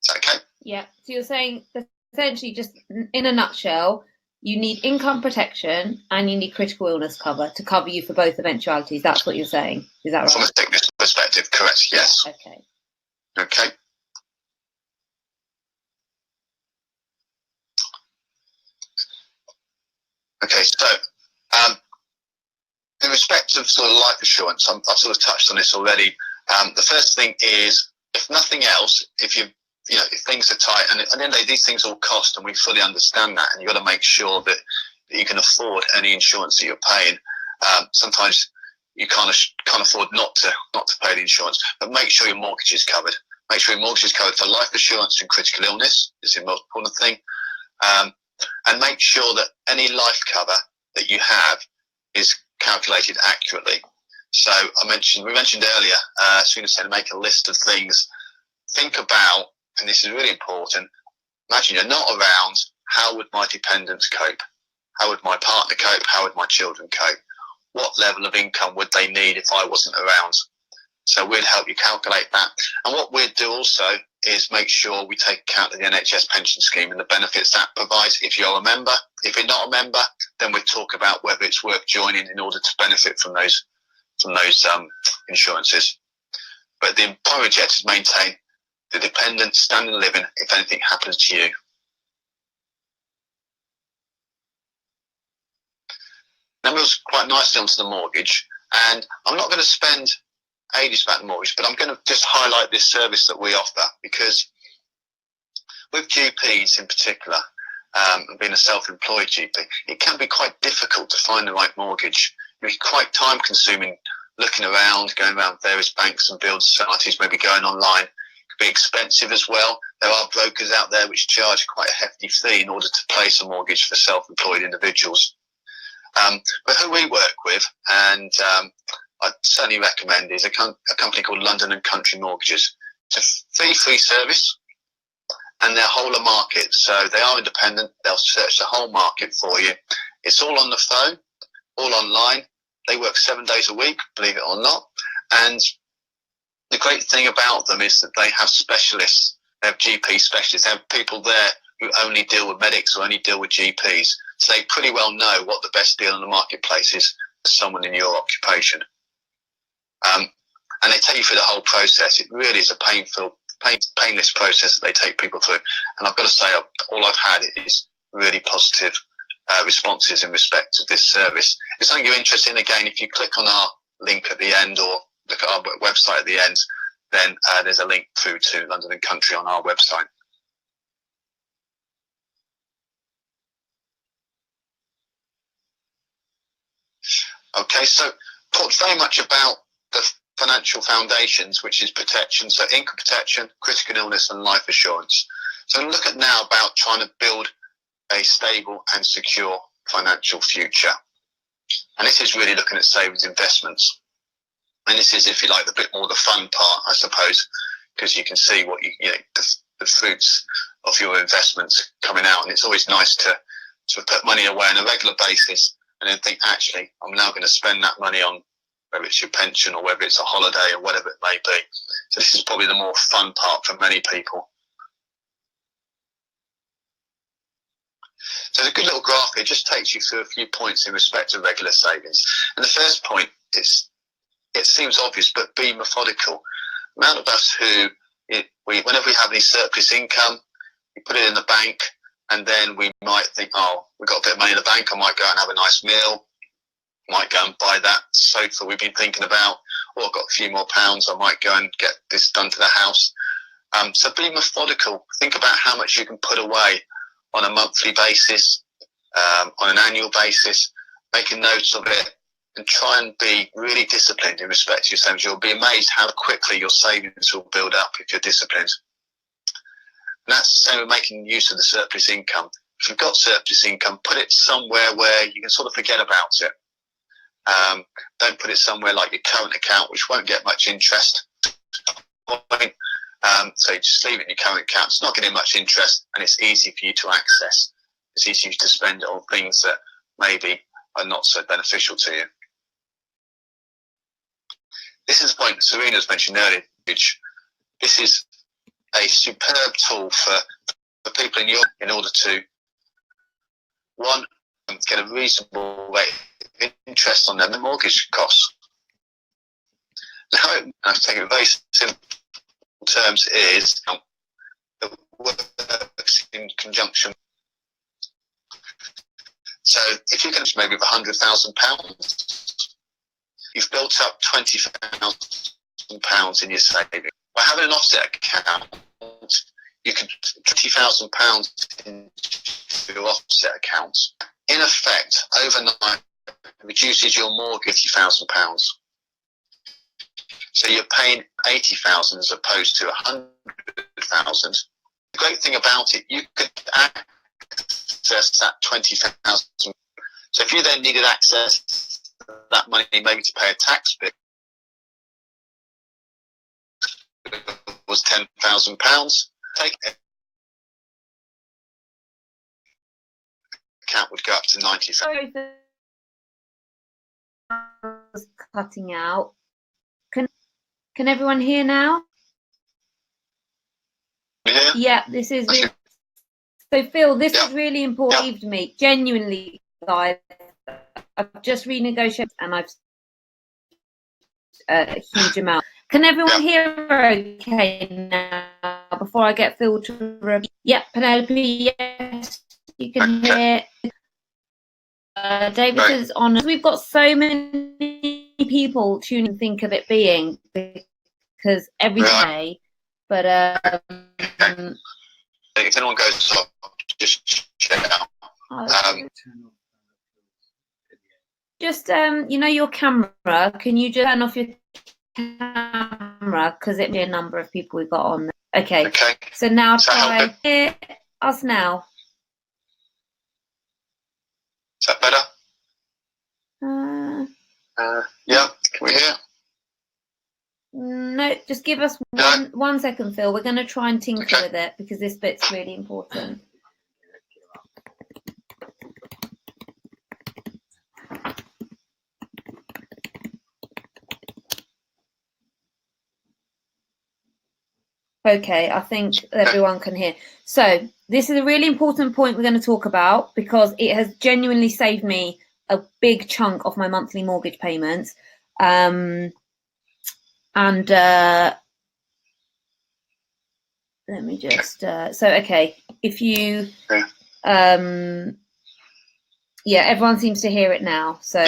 Is that okay? Yeah. So you're saying, essentially, just in a nutshell, you need income protection and you need critical illness cover to cover you for both eventualities. That's what you're saying. Is that right? From a sickness perspective, correct, yes. Okay. Okay. Okay, so in respect of sort of life assurance, I've sort of touched on this already. The first thing is, if nothing else, if things are tight, and at the end of the day, these things all cost, and we fully understand that, and you've got to make sure that you can afford any insurance that you're paying. Sometimes you can't afford not to pay the insurance, but make sure your mortgage is covered. Make sure your mortgage is covered for life assurance and critical illness is the most important thing. And make sure that any life cover that you have is calculated accurately. So we mentioned earlier, Serena said, make a list of things. Think about, and this is really important, imagine you're not around, how would my dependents cope? How would my partner cope? How would my children cope? What level of income would they need if I wasn't around? So we'd help you calculate that. And what we'd do also is make sure we take account of the NHS pension scheme and the benefits that provides if you're a member. If you're not a member, then we'd talk about whether it's worth joining in order to benefit from those insurances. But the primary objective is maintain the dependent standard of living if anything happens to you. That moves quite nicely onto the mortgage, and I'm not going to spend ages about the mortgage, but I'm going to just highlight this service that we offer, because with GPs in particular, and being a self-employed GP, it can be quite difficult to find the right mortgage. It can be quite time-consuming looking around, going around various banks and building societies, maybe going online. It can be expensive as well. There are brokers out there which charge quite a hefty fee in order to place a mortgage for self-employed individuals. But who we work with, and I'd certainly recommend, is a company called London and Country Mortgages. It's a free service, and they're whole of market, so they are independent. They'll search the whole market for you. It's all on the phone, all online. They work 7 days a week, believe it or not, And the great thing about them is that they have specialists. They have GP specialists. They have people there who only deal with medics or only deal with GPs. So they pretty well know what the best deal in the marketplace is for someone in your occupation. And they take you through the whole process. It really is a painless process that they take people through. And I've got to say, all I've had is really positive responses in respect to this service. If it's something you're interested in, again, if you click on our link at the end or look at our website at the end, then there's a link through to London and Country on our website. Okay, so talked very much about the financial foundations, which is protection, so income protection, critical illness and life assurance. So look at now about trying to build a stable and secure financial future. And this is really looking at savings investments. And this is, if you like, a bit more the fun part, I suppose, because you can see what the fruits of your investments coming out. And it's always nice to put money away on a regular basis and then think, actually, I'm now going to spend that money on whether it's your pension or whether it's a holiday or whatever it may be. So this is probably the more fun part for many people. So there's a good little graph here. It just takes you through a few points in respect to regular savings. And the first point is, it seems obvious, but be methodical. The amount of us who, whenever we have any surplus income, we put it in the bank, and then we might think, oh, we've got a bit of money in the bank, I might go out and have a nice meal, might go and buy that sofa we've been thinking about, or I've got a few more pounds, I might go and get this done to the house. So be methodical. Think about how much you can put away on a monthly basis, on an annual basis, making notes of it, and try and be really disciplined in respect to your savings. You'll be amazed how quickly your savings will build up if you're disciplined. And that's the same with making use of the surplus income. If you've got surplus income, put it somewhere where you can sort of forget about it. Don't put it somewhere like your current account, which won't get much interest. So just leave it in your current account. It's not getting much interest, and it's easy for you to access. It's easy to spend it on things that maybe are not so beneficial to you. This is the point that Serena's mentioned earlier. This is a superb tool for people in order to, one, get a reasonable rate of interest on their mortgage costs. Now, I've taken it very simple terms, is it works in conjunction. So if you can maybe with £100,000, you've built up £20,000 in your savings. By having an offset account, you can £20,000 into your offset account. In effect, overnight, it reduces your mortgage £50,000. So you're paying £80,000 as opposed to £100,000. The great thing about it, you could access that £20,000. So if you then needed access to that money, maybe to pay a tax bill, was £10,000. Take it. Account would go up to 90,000. Sorry for cutting out. Can everyone hear now? Yeah, this is really, so Phil, this is really important to me, genuinely, guys. I've just renegotiated and I've a huge amount. Can everyone hear okay now before I get Phil to review? Yep, Penelope, yes, you can hear. David is on. We've got so many people tuning, think of it being because every day, but if anyone goes off, just check it out. Just you know, your camera, can you just turn off your camera because it'd be a number of people we've got on there. Okay, so now try hear us now. Is that better? Yeah, can we hear? No, just give us 1 second, Phil. We're going to try and tinker with it because this bit's really important. Okay, I think everyone can hear. So this is a really important point we're going to talk about, because it has genuinely saved me a big chunk of my monthly mortgage payments. Let me just okay, if you everyone seems to hear it now, so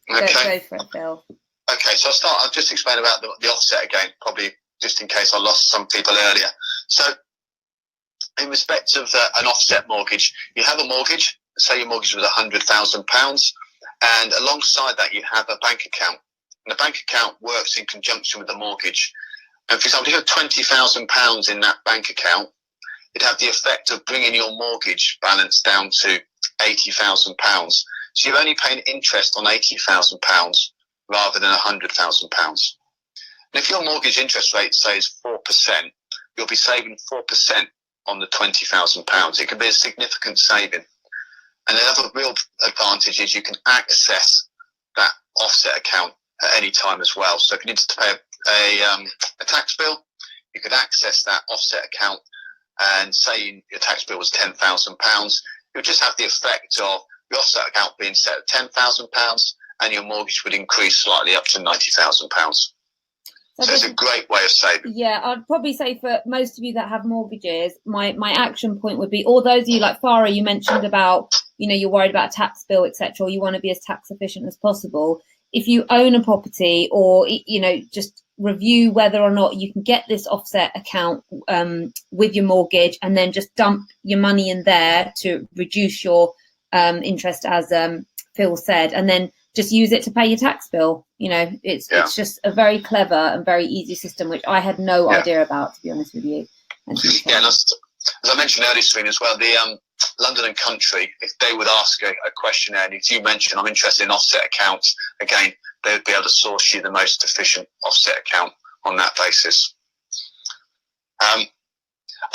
go for it, Phil. Okay, so I'll just explain about the offset again, probably just in case I lost some people earlier. So in respect of an offset mortgage, you have a mortgage, say your mortgage was £100,000, and alongside that you have a bank account. And the bank account works in conjunction with the mortgage. And for example, if you have £20,000 in that bank account, it'd have the effect of bringing your mortgage balance down to £80,000. So you're only paying interest on £80,000 rather than £100,000. And if your mortgage interest rate, say, is 4%, you'll be saving 4% on the £20,000. It can be a significant saving. And the other real advantage is you can access that offset account at any time as well. So if you need to pay a tax bill, you could access that offset account, and say your tax bill was £10,000, it would just have the effect of your offset account being set at £10,000, and your mortgage would increase slightly up to £90,000. So it's a great way of saving. Yeah, I'd probably say for most of you that have mortgages, my action point would be, all those of you like Farah, you mentioned about, you're worried about a tax bill, etc., or you want to be as tax efficient as possible. If you own a property, or, just review whether or not you can get this offset account with your mortgage, and then just dump your money in there to reduce your interest, as Phil said, and then just use it to pay your tax bill. It's just a very clever and very easy system, which I had no idea about, to be honest with you. And as I mentioned earlier, Serena, as well, the London and Country, if they would ask a questionnaire, and if you mention I'm interested in offset accounts, again, they would be able to source you the most efficient offset account on that basis. Other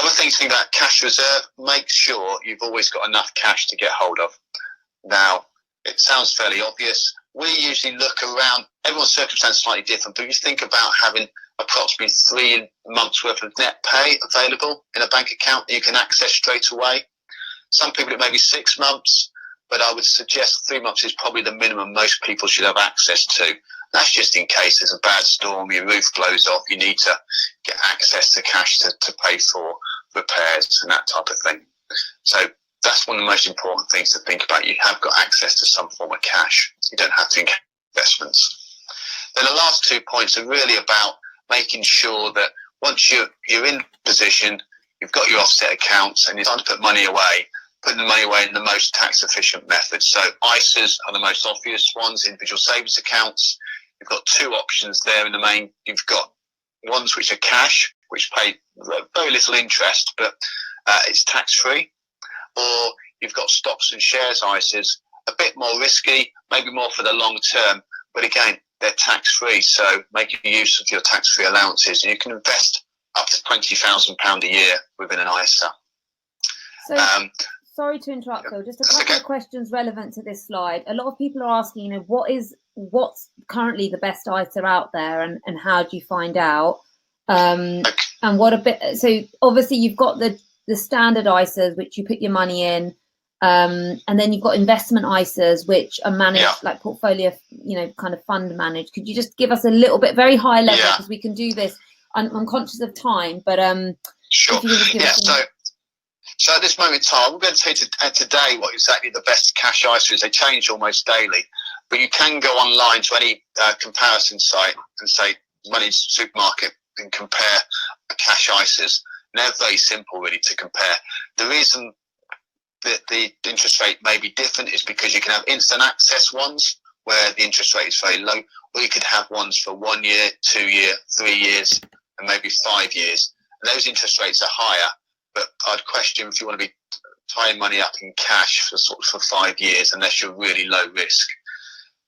things to think about: cash reserve. Make sure you've always got enough cash to get hold of. Now, it sounds fairly obvious. We usually look around, everyone's circumstance is slightly different, but you think about having approximately 3 months worth of net pay available in a bank account that you can access straight away. Some people it may be 6 months, but I would suggest 3 months is probably the minimum most people should have access to. That's just in case there's a bad storm, your roof blows off, you need to get access to cash to pay for repairs and that type of thing. So that's one of the most important things to think about. You have got access to some form of cash. You don't have to include investments. Then the last 2 points are really about making sure that once you're in position, you've got your offset accounts, and it's time to put money away, putting the money away in the most tax efficient method. So ISAs are the most obvious ones, individual savings accounts. You've got 2 options there in the main. You've got ones which are cash, which pay very little interest, but it's tax free. Or you've got stocks and shares ISAs, a bit more risky, maybe more for the long term, but again, they're tax free. So making use of your tax free allowances, and you can invest up to £20,000 a year within an ISA. So, sorry to interrupt, Phil. Just a couple of questions relevant to this slide. A lot of people are asking, what's currently the best ISA out there, and how do you find out? And what a bit. So obviously you've got the standard ISAs, which you put your money in, and then you've got investment ISAs, which are managed like portfolio, kind of fund managed. Could you just give us a little bit, very high level, because we can do this. I'm conscious of time, but sure. So at this moment in time, we're going to tell you today what exactly the best cash ISA is. They change almost daily, but you can go online to any comparison site and say Money Supermarket and compare cash ISAs. And they're very simple, really, to compare. The reason that the interest rate may be different is because you can have instant access ones where the interest rate is very low, or you could have ones for 1 year, 2 year, 3 years, and maybe 5 years. And those interest rates are higher, but I'd question if you want to be tying money up in cash for 5 years unless you're really low risk.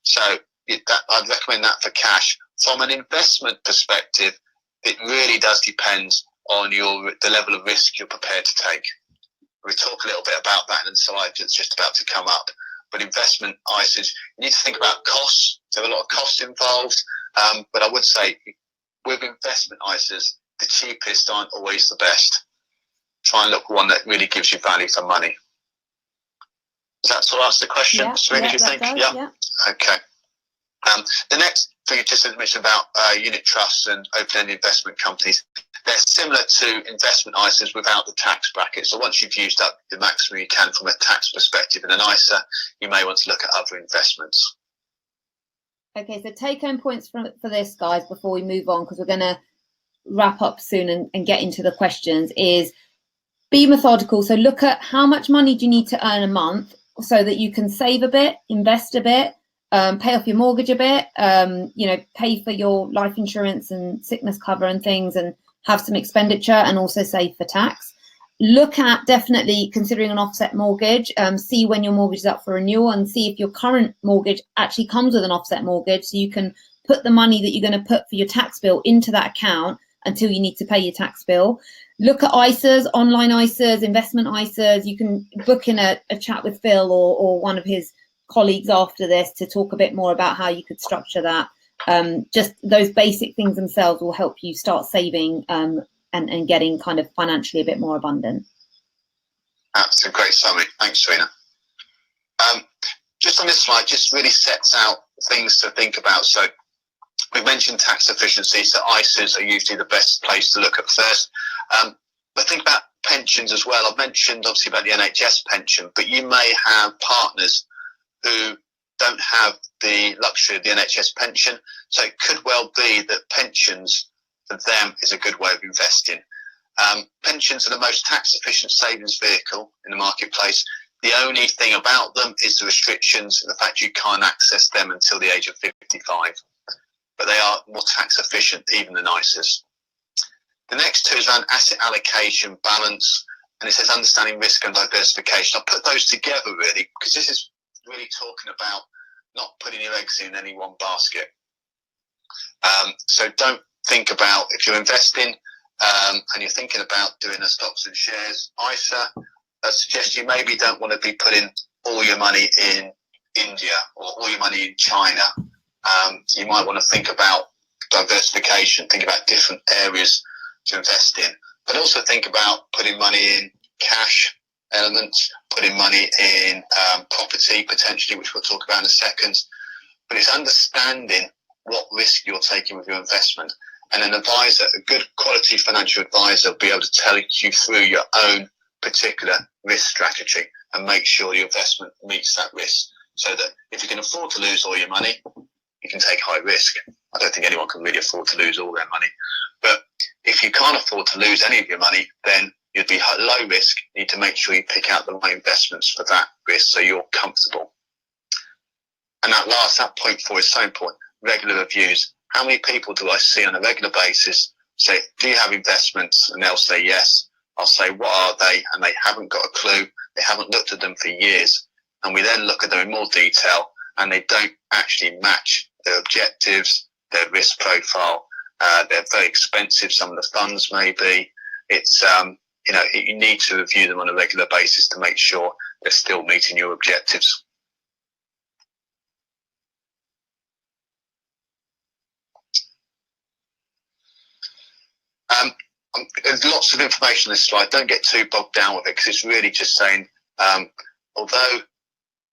So I'd recommend that for cash. From an investment perspective, it really does depend on the level of risk you're prepared to take. We'll talk a little bit about that in the slide that's just about to come up. But investment ISAs, you need to think about costs. There are a lot of costs involved, but I would say with investment ISAs, the cheapest aren't always the best. Try and look for one that really gives you value for money. Does that sort of answer the question, Serena, do you think? Does, yeah. Okay. The next thing you just mentioned about unit trusts and open-ended investment companies, they're similar to investment ISAs without the tax bracket. So once you've used up the maximum you can from a tax perspective in an ISA, you may want to look at other investments. Okay, so take-home points for this, guys, before we move on, because we're going to wrap up soon and get into the questions, is be methodical. So look at how much money do you need to earn a month so that you can save a bit, invest a bit, pay off your mortgage a bit, pay for your life insurance and sickness cover and things, and have some expenditure, and also save for tax. Look at definitely considering an offset mortgage, see when your mortgage is up for renewal, and see if your current mortgage actually comes with an offset mortgage, so you can put the money that you're going to put for your tax bill into that account until you need to pay your tax bill. Look at ISAs, online ISAs, investment ISAs. You can book in a chat with Phil or one of his colleagues after this to talk a bit more about how you could structure that. Just those basic things themselves will help you start saving and getting kind of financially a bit more abundant. That's a great summary. Thanks, Serena. Just on this slide, just really sets out things to think about. So we mentioned tax efficiency, so ISAs are usually the best place to look at first. But think about pensions as well. I've mentioned obviously about the NHS pension, but you may have partners who don't have the luxury of the NHS pension. So it could well be that pensions for them is a good way of investing. Pensions are the most tax efficient savings vehicle in the marketplace. The only thing about them is the restrictions and the fact you can't access them until the age of 55. But they are more tax efficient even than ISAs. The next two is around asset allocation, balance, and it says understanding risk and diversification. I'll put those together really, because this is really talking about not putting your eggs in any one basket. So don't think about, if you're investing and you're thinking about doing a stocks and shares ISA, I suggest you maybe don't want to be putting all your money in India or all your money in China. You might want to think about diversification, think about different areas to invest in, but also think about putting money in cash elements, putting money in property potentially, which we'll talk about in a second. But it's understanding what risk you're taking with your investment. And an advisor, a good quality financial advisor, will be able to tell you through your own particular risk strategy and make sure your investment meets that risk. So that if you can afford to lose all your money, you can take high risk. I don't think anyone can really afford to lose all their money. But if you can't afford to lose any of your money, then you'd be low risk. You need to make sure you pick out the right investments for that risk so you're comfortable. And that point 4 is so important. Regular reviews. How many people do I see on a regular basis say, do you have investments? And they'll say yes. I'll say, what are they? And they haven't got a clue. They haven't looked at them for years. And we then look at them in more detail, and they don't actually match their objectives, their risk profile. They're very expensive. Some of the funds may be. It's you need to review them on a regular basis to make sure they're still meeting your objectives. There's lots of information on this slide. Don't get too bogged down with it, because it's really just saying, although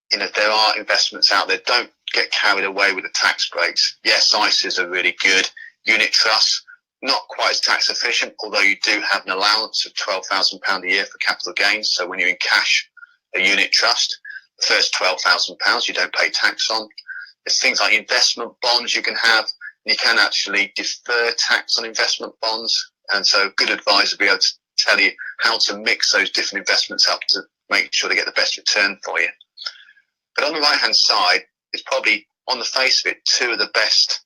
there are investments out there, don't get carried away with the tax breaks. Yes, ISAs are really good. Unit trusts, not quite as tax efficient, although you do have an allowance of £12,000 a year for capital gains. So when you're in cash, a unit trust, the first £12,000 you don't pay tax on. There's things like investment bonds you can have. You can actually defer tax on investment bonds. And so a good advisor will be able to tell you how to mix those different investments up to make sure they get the best return for you. But on the right-hand side, it's probably, on the face of it, two of the best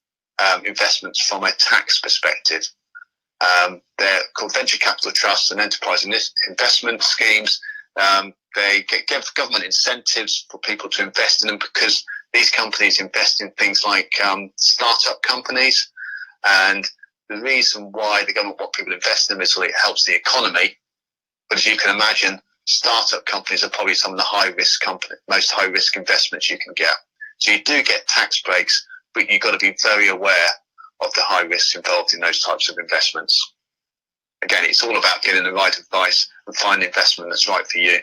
investments from a tax perspective. They're called venture capital trusts and enterprise investment schemes. They give government incentives for people to invest in them, because these companies invest in things like startup companies. And the reason why the government want people to invest in them is so it helps the economy. But as you can imagine, startup companies are probably some of the most high-risk investments you can get. So you do get tax breaks, but you've got to be very aware of the high risks involved in those types of investments. again, it's all about getting the right advice and finding investment that's right for you.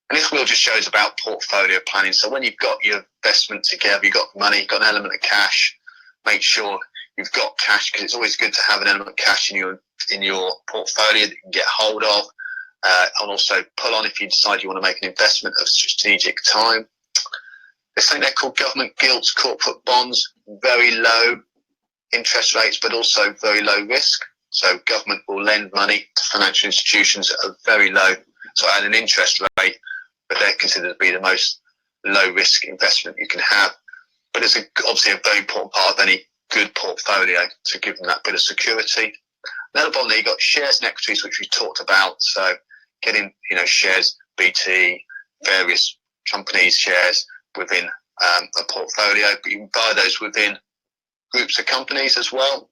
And this wheel just shows about portfolio planning. So when you've got your investment together, you've got money, you've got an element of cash, make sure you've got cash, because it's always good to have an element of cash in your portfolio that you can get hold of, and also pull on if you decide you want to make an investment of strategic time. There's something they're called government gilts, corporate bonds, very low interest rates, but also very low risk. So government will lend money to financial institutions at a very low, so at an interest rate, but they're considered to be the most low risk investment you can have. But it's obviously a very important part of any good portfolio to give them that bit of security. Another bottom there, you've got shares and equities, which we talked about. So getting, shares, BT, various companies' shares within a portfolio, but you can buy those within groups of companies as well.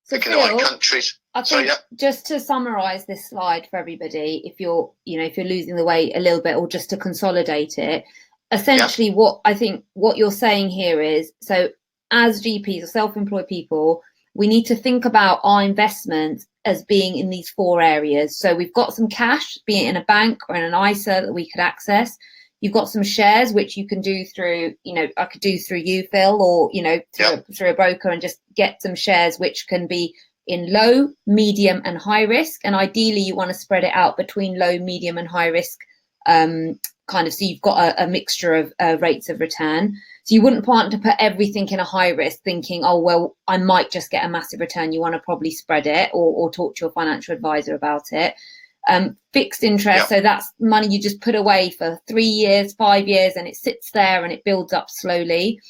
So Picking the right countries. I think just to summarise this slide for everybody, if you're losing the way a little bit, or just to consolidate it, essentially what you're saying here is, so as GPs or self-employed people, we need to think about our investments as being in these 4 areas. So we've got some cash, be it in a bank or in an ISA that we could access. You've got some shares, which you can do through, I could do through you, Phil, or, through a broker, and just get some shares which can be in low, medium and high risk. And ideally you want to spread it out between low, medium and high risk, so you've got a mixture of rates of return. So you wouldn't want to put everything in a high risk thinking, oh, well, I might just get a massive return. You want to probably spread it, or talk to your financial advisor about it. Fixed interest, so that's money you just put away for 3 years, 5 years, and it sits there and it builds up slowly.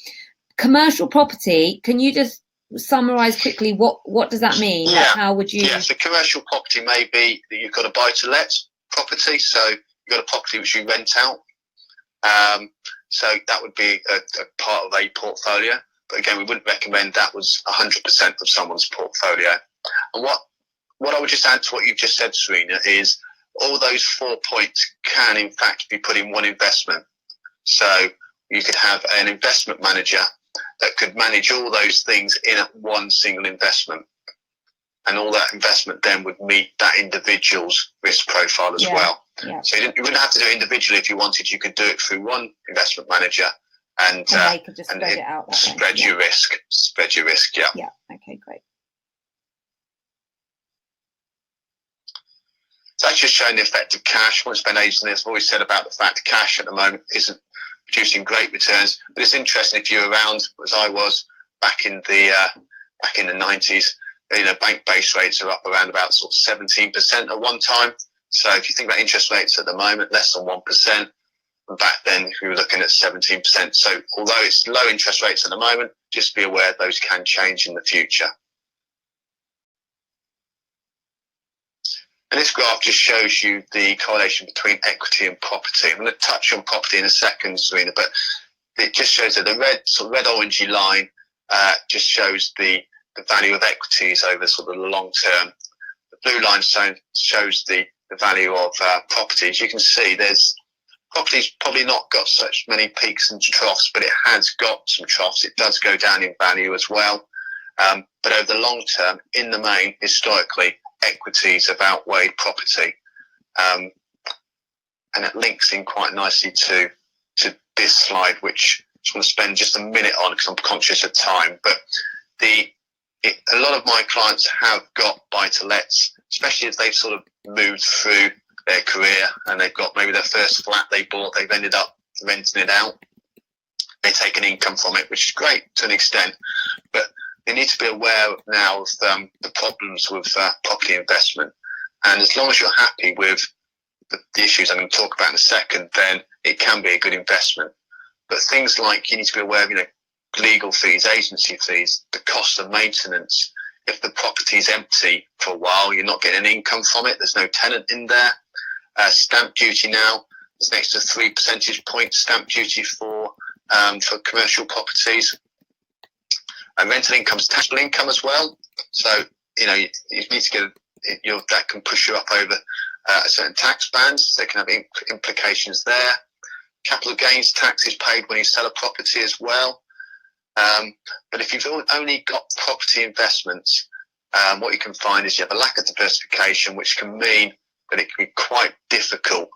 Commercial property, can you just summarize quickly what does that mean? Like, how would you? So commercial property may be that you've got a buy-to-let property, so you've got a property which you rent out. So that would be a part of a portfolio. But again, we wouldn't recommend that was 100% of someone's portfolio. And what I would just add to what you've just said, Serena, is all those 4 points can in fact be put in one investment. So you could have an investment manager that could manage all those things in one single investment. And all that investment then would meet that individual's risk profile as well. Yeah. So you wouldn't have to do it individually if you wanted. You could do it through one investment manager, and they could just spread it out. Spread your risk. Spread your risk. Yeah. Yeah. Okay. Great. So that's just showing the effect of cash. I won't spend ages on this. I've always said about the fact that cash at the moment isn't producing great returns, but it's interesting if you're around, as I was back in the 90s. Bank base rates are up around about sort of 17% at one time. So if you think about interest rates at the moment, less than 1%. Back then, we were looking at 17%. So although it's low interest rates at the moment, just be aware those can change in the future. And this graph just shows you the correlation between equity and property. I'm going to touch on property in a second, Serena, but it just shows that the red orangey line just shows the value of equities over sort of the long term. The blue line shows the value of properties. You can see property's probably not got such many peaks and troughs, but it has got some troughs. It does go down in value as well. But over the long term, in the main, historically, equities have outweighed property. And it links in quite nicely to this slide, which I just want to spend just a minute on because I'm conscious of time. But a lot of my clients have got buy-to-lets, especially as they've sort of moved through their career and they've got maybe their first flat they bought, they've ended up renting it out. They take an income from it, which is great to an extent, but they need to be aware now of the problems with property investment. And as long as you're happy with the issues I'm going to talk about in a second, then it can be a good investment. But things like you need to be aware of, legal fees, agency fees, the cost of maintenance. If the property's empty for a while, you're not getting an income from it. There's no tenant in there. Stamp duty now is next to 3 percentage points stamp duty for commercial properties. And rental income is taxable income as well. So you need to get that can push you up over a certain tax band. So they can have implications there. Capital gains tax is paid when you sell a property as well. But if you've only got property investments, what you can find is you have a lack of diversification, which can mean that it can be quite difficult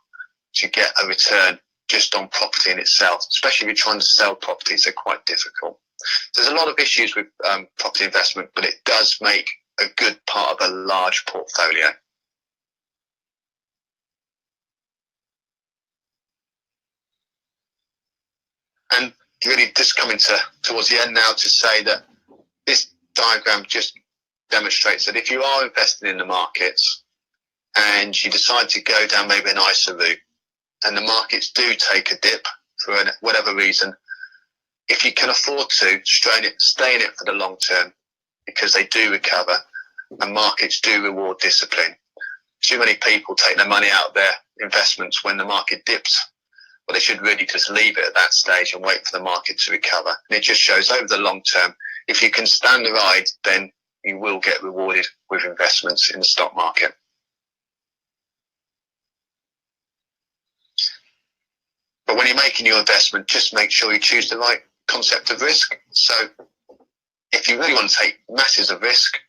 to get a return just on property in itself, especially if you're trying to sell properties. They're quite difficult. There's a lot of issues with property investment, but it does make a good part of a large portfolio. And really just coming towards the end now to say that this diagram just demonstrates that if you are investing in the markets and you decide to go down maybe an ISA route and the markets do take a dip for whatever reason, if you can afford to stay in it for the long term, because they do recover and markets do reward discipline. Too many people take their money out of their investments when the market dips. Well, they should really just leave it at that stage and wait for the market to recover. And it just shows over the long term, if you can stand the ride, then you will get rewarded with investments in the stock market. But when you're making your investment, just make sure you choose the right concept of risk. So if you really want to take masses of risk,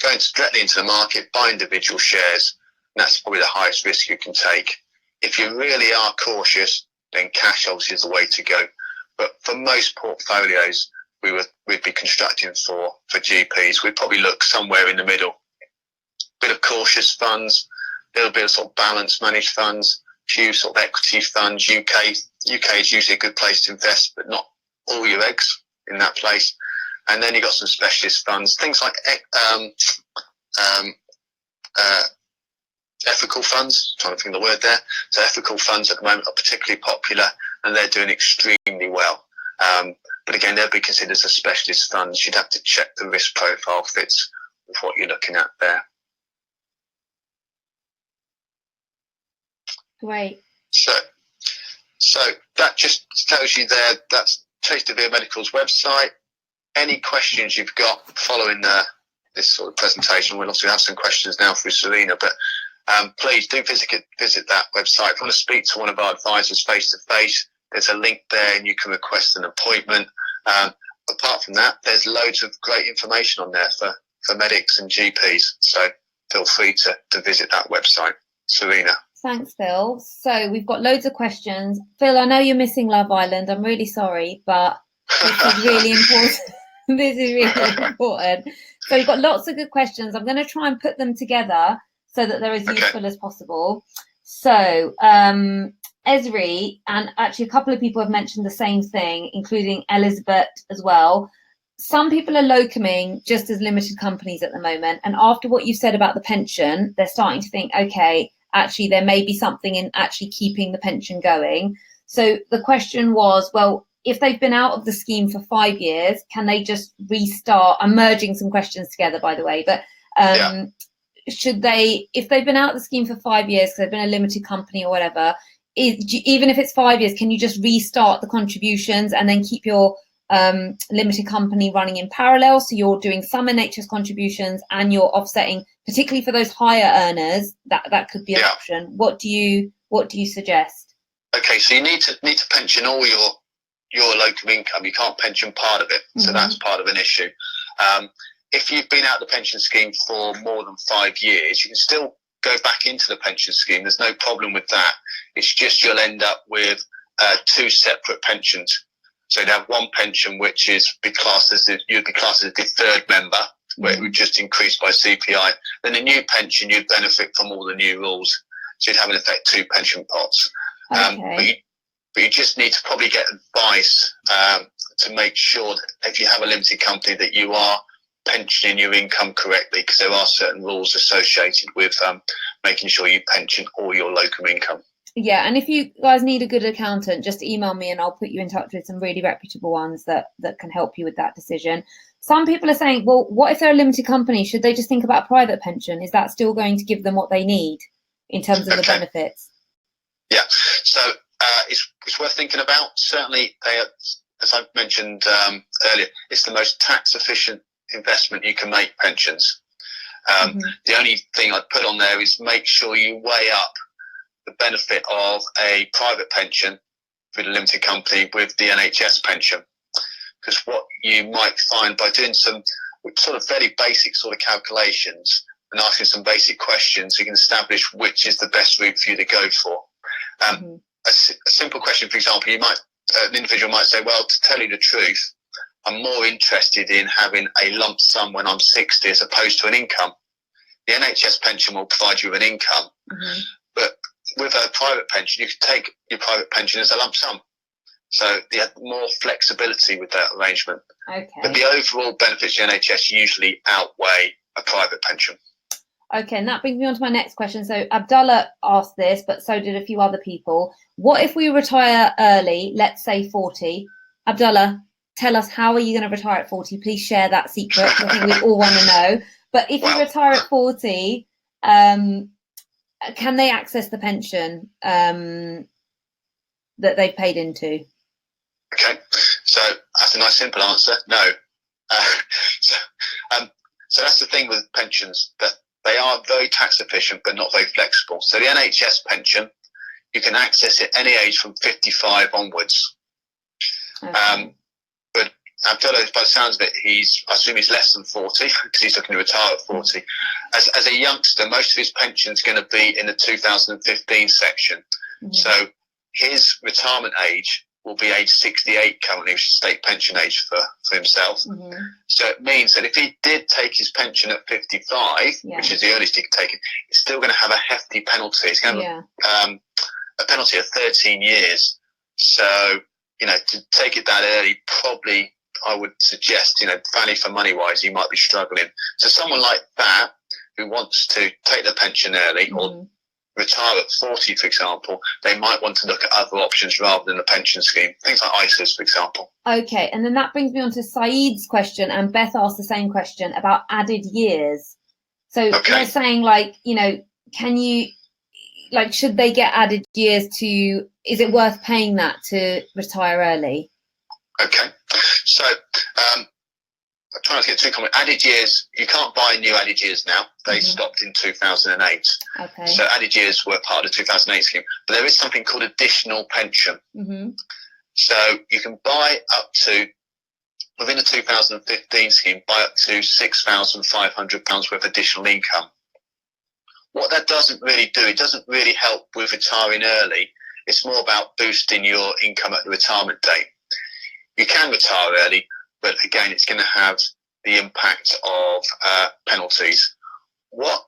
go directly into the market, buy individual shares, and that's probably the highest risk you can take. If you really are cautious, then cash obviously is the way to go. But for most portfolios, we'd be constructing for GPs. We'd probably look somewhere in the middle. Bit of cautious funds, a little bit of sort of balanced managed funds, few sort of equity funds. UK is usually a good place to invest, but not all your eggs in that place. And then you've got some specialist funds, things like ethical funds, trying to think of the word there. So ethical funds at the moment are particularly popular and they're doing extremely well. But again, they'll be considered as a specialist funds. You'd have to check the risk profile fits with what you're looking at there. Great. So that just tells you there, that's Chase de Vere Medical's website. Any questions you've got following this sort of presentation, we'll also have some questions now through Serena, but please do visit that website. If you want to speak to one of our advisors face to face, there's a link there and you can request an appointment. Apart from that, there's loads of great information on there for medics and GPs. So feel free to visit that website. Serena. Thanks, Phil. So we've got loads of questions. Phil, I know you're missing Love Island. I'm really sorry, but this is really important. This is really important. So we've got lots of good questions. I'm going to try and put them together so that they're as useful as possible. So Esri, and actually a couple of people have mentioned the same thing, including Elizabeth as well. Some people are locuming just as limited companies at the moment. And after what you've said about the pension, they're starting to think, okay, actually, there may be something in actually keeping the pension going. So the question was, well, if they've been out of the scheme for 5 years, can they just restart? I'm merging some questions together, by the way, but should they, if they've been out of the scheme for 5 years, because they've been a limited company or whatever, even if it's 5 years, can you just restart the contributions and then keep your limited company running in parallel? So you're doing some NHS contributions and you're offsetting, particularly for those higher earners, that could be an option. What do you suggest? Okay, so you need to pension all your locum income. You can't pension part of it, so that's part of an issue. If you've been out of the pension scheme for more than 5 years, you can still go back into the pension scheme. There's no problem with that. It's just you'll end up with 2 separate pensions. So you'd have one pension which is you'd be classed as a deferred member, where it would just increase by CPI. Then a new pension, you'd benefit from all the new rules. So you'd have in effect 2 pension pots. But you just need to probably get advice to make sure that if you have a limited company that you are pensioning your income correctly, because there are certain rules associated with making sure you pension all your locum income. Yeah, and if you guys need a good accountant, just email me and I'll put you in touch with some really reputable ones that can help you with that decision. Some people are saying, well, what if they're a limited company? Should they just think about a private pension? Is that still going to give them what they need in terms of the benefits? Yeah, so it's worth thinking about. Certainly, as I mentioned earlier, it's the most tax efficient investment you can make, pensions. The only thing I'd put on there is make sure you weigh up the benefit of a private pension with a limited company with the NHS pension. Because what you might find by doing some with sort of very basic sort of calculations and asking some basic questions, you can establish which is the best route for you to go for. A simple question, for example, an individual might say, well, to tell you the truth, I'm more interested in having a lump sum when I'm 60 as opposed to an income. The NHS pension will provide you with an income, but with a private pension, you can take your private pension as a lump sum. So they have more flexibility with that arrangement. Okay. But the overall benefits of the NHS usually outweigh a private pension. Okay, and that brings me on to my next question. So Abdullah asked this, but so did a few other people. What if we retire early, let's say 40? Abdullah, tell us, how are you going to retire at 40? Please share that secret. I think we all want to know. But if you retire at 40, can they access the pension that they've paid into? Okay, so that's a nice simple answer. No. So that's the thing with pensions, that they are very tax efficient but not very flexible. So the NHS pension, you can access it any age from 55 onwards. Okay. But Abdullah, by the sounds of it, I assume he's less than 40 because he's looking to retire at 40. As a youngster, most of his pension is going to be in the 2015 section. So his retirement age will be age 68 currently, which is state pension age for himself. So it means that if he did take his pension at 55, which is the earliest he can take it, it's still going to have a hefty penalty. It's going to have a penalty of 13 years. So, to take it that early, probably I would suggest, value for money wise, you might be struggling. So someone like that who wants to take their pension early or retire at 40, for example, they might want to look at other options rather than the pension scheme, things like ISAs, for example. Okay, and then that brings me on to Saeed's question, and Beth asked the same question about added years. So they're saying, can you, should they get added years is it worth paying that to retire early? Okay, so I'm trying to get too common. Added years, you can't buy new added years now. They stopped in 2008. Okay. So added years were part of the 2008 scheme. But there is something called additional pension. So you can buy up to, within the 2015 scheme, buy up to £6,500 worth of additional income. What that doesn't really do, it doesn't really help with retiring early. It's more about boosting your income at the retirement date. You can retire early, but again, it's going to have the impact of penalties. What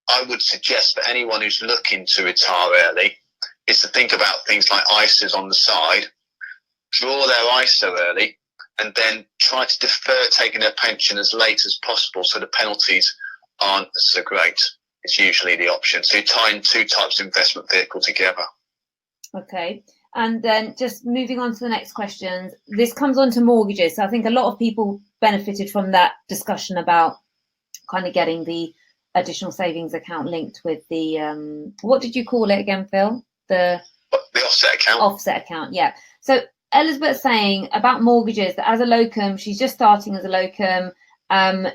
I would suggest for anyone who's looking to retire early is to think about things like ISAs on the side, draw their ISA early, and then try to defer taking their pension as late as possible so the penalties aren't so great. It's usually the option. So you're tying two types of investment vehicle together. Okay. And then just moving on to the next questions, this comes on to mortgages. So I think a lot of people benefited from that discussion about kind of getting the additional savings account linked with the, what did you call it again, Phil? The offset account. Offset account, yeah. So Elizabeth's saying about mortgages that as a locum, she's just starting as a locum,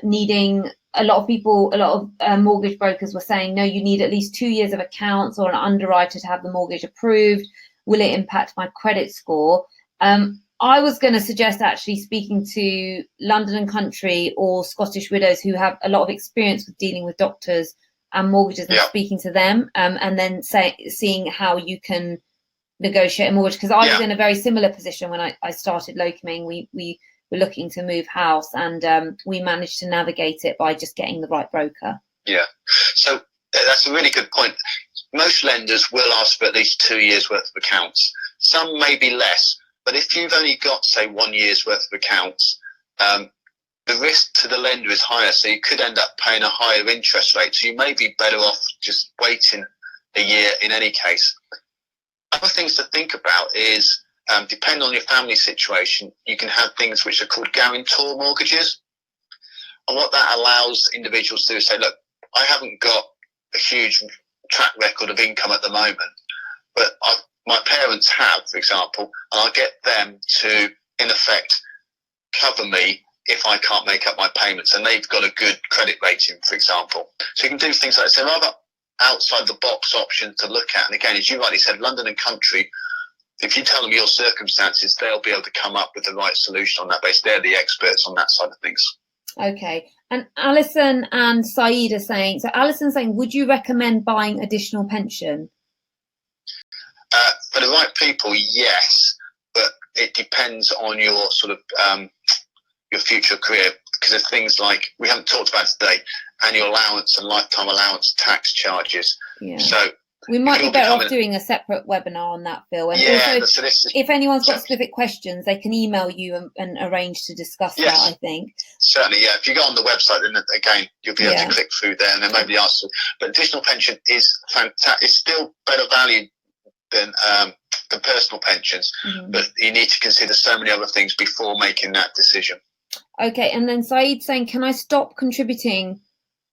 needing a lot of mortgage brokers were saying, no, you need at least 2 years of accounts or an underwriter to have the mortgage approved. Will it impact my credit score? I was going to suggest actually speaking to London and Country or Scottish Widows who have a lot of experience with dealing with doctors and mortgages and speaking to them, and then seeing how you can negotiate a mortgage. Because I was in a very similar position when I started locuming. We were looking to move house, and we managed to navigate it by just getting the right broker. Yeah, so that's a really good point. Most lenders will ask for at least 2 years worth of accounts. Some may be less, but if you've only got, say, 1 year's worth of accounts, the risk to the lender is higher, so you could end up paying a higher interest rate. So you may be better off just waiting a year in any case. Other things to think about is, depending on your family situation, you can have things which are called guarantor mortgages. And what that allows individuals to do is say, look, I haven't got a huge track record of income at the moment, but my parents have, for example, and I'll get them to, in effect, cover me if I can't make up my payments, and they've got a good credit rating, for example. So you can do things like that. So rather outside the box options to look at. And again, as you rightly said, London and Country, if you tell them your circumstances, they'll be able to come up with the right solution on that basis. They're the experts on that side of things. Okay. And Alison and Saeed are saying, so Alison's saying, would you recommend buying additional pension? For the right people, yes, but it depends on your sort of your future career, because of things like we haven't talked about today, annual allowance and lifetime allowance tax charges. Yeah. So we might be better off doing a separate webinar on that, Phil. And yeah, also, if anyone's got specific questions, they can email you and arrange to discuss that, I think. Certainly, yeah. If you go on the website, then again, you'll be able to click through there and there may be answers. But additional pension is fantastic. It's still better value than personal pensions, but you need to consider so many other things before making that decision. Okay, and then Saeed saying, can I stop contributing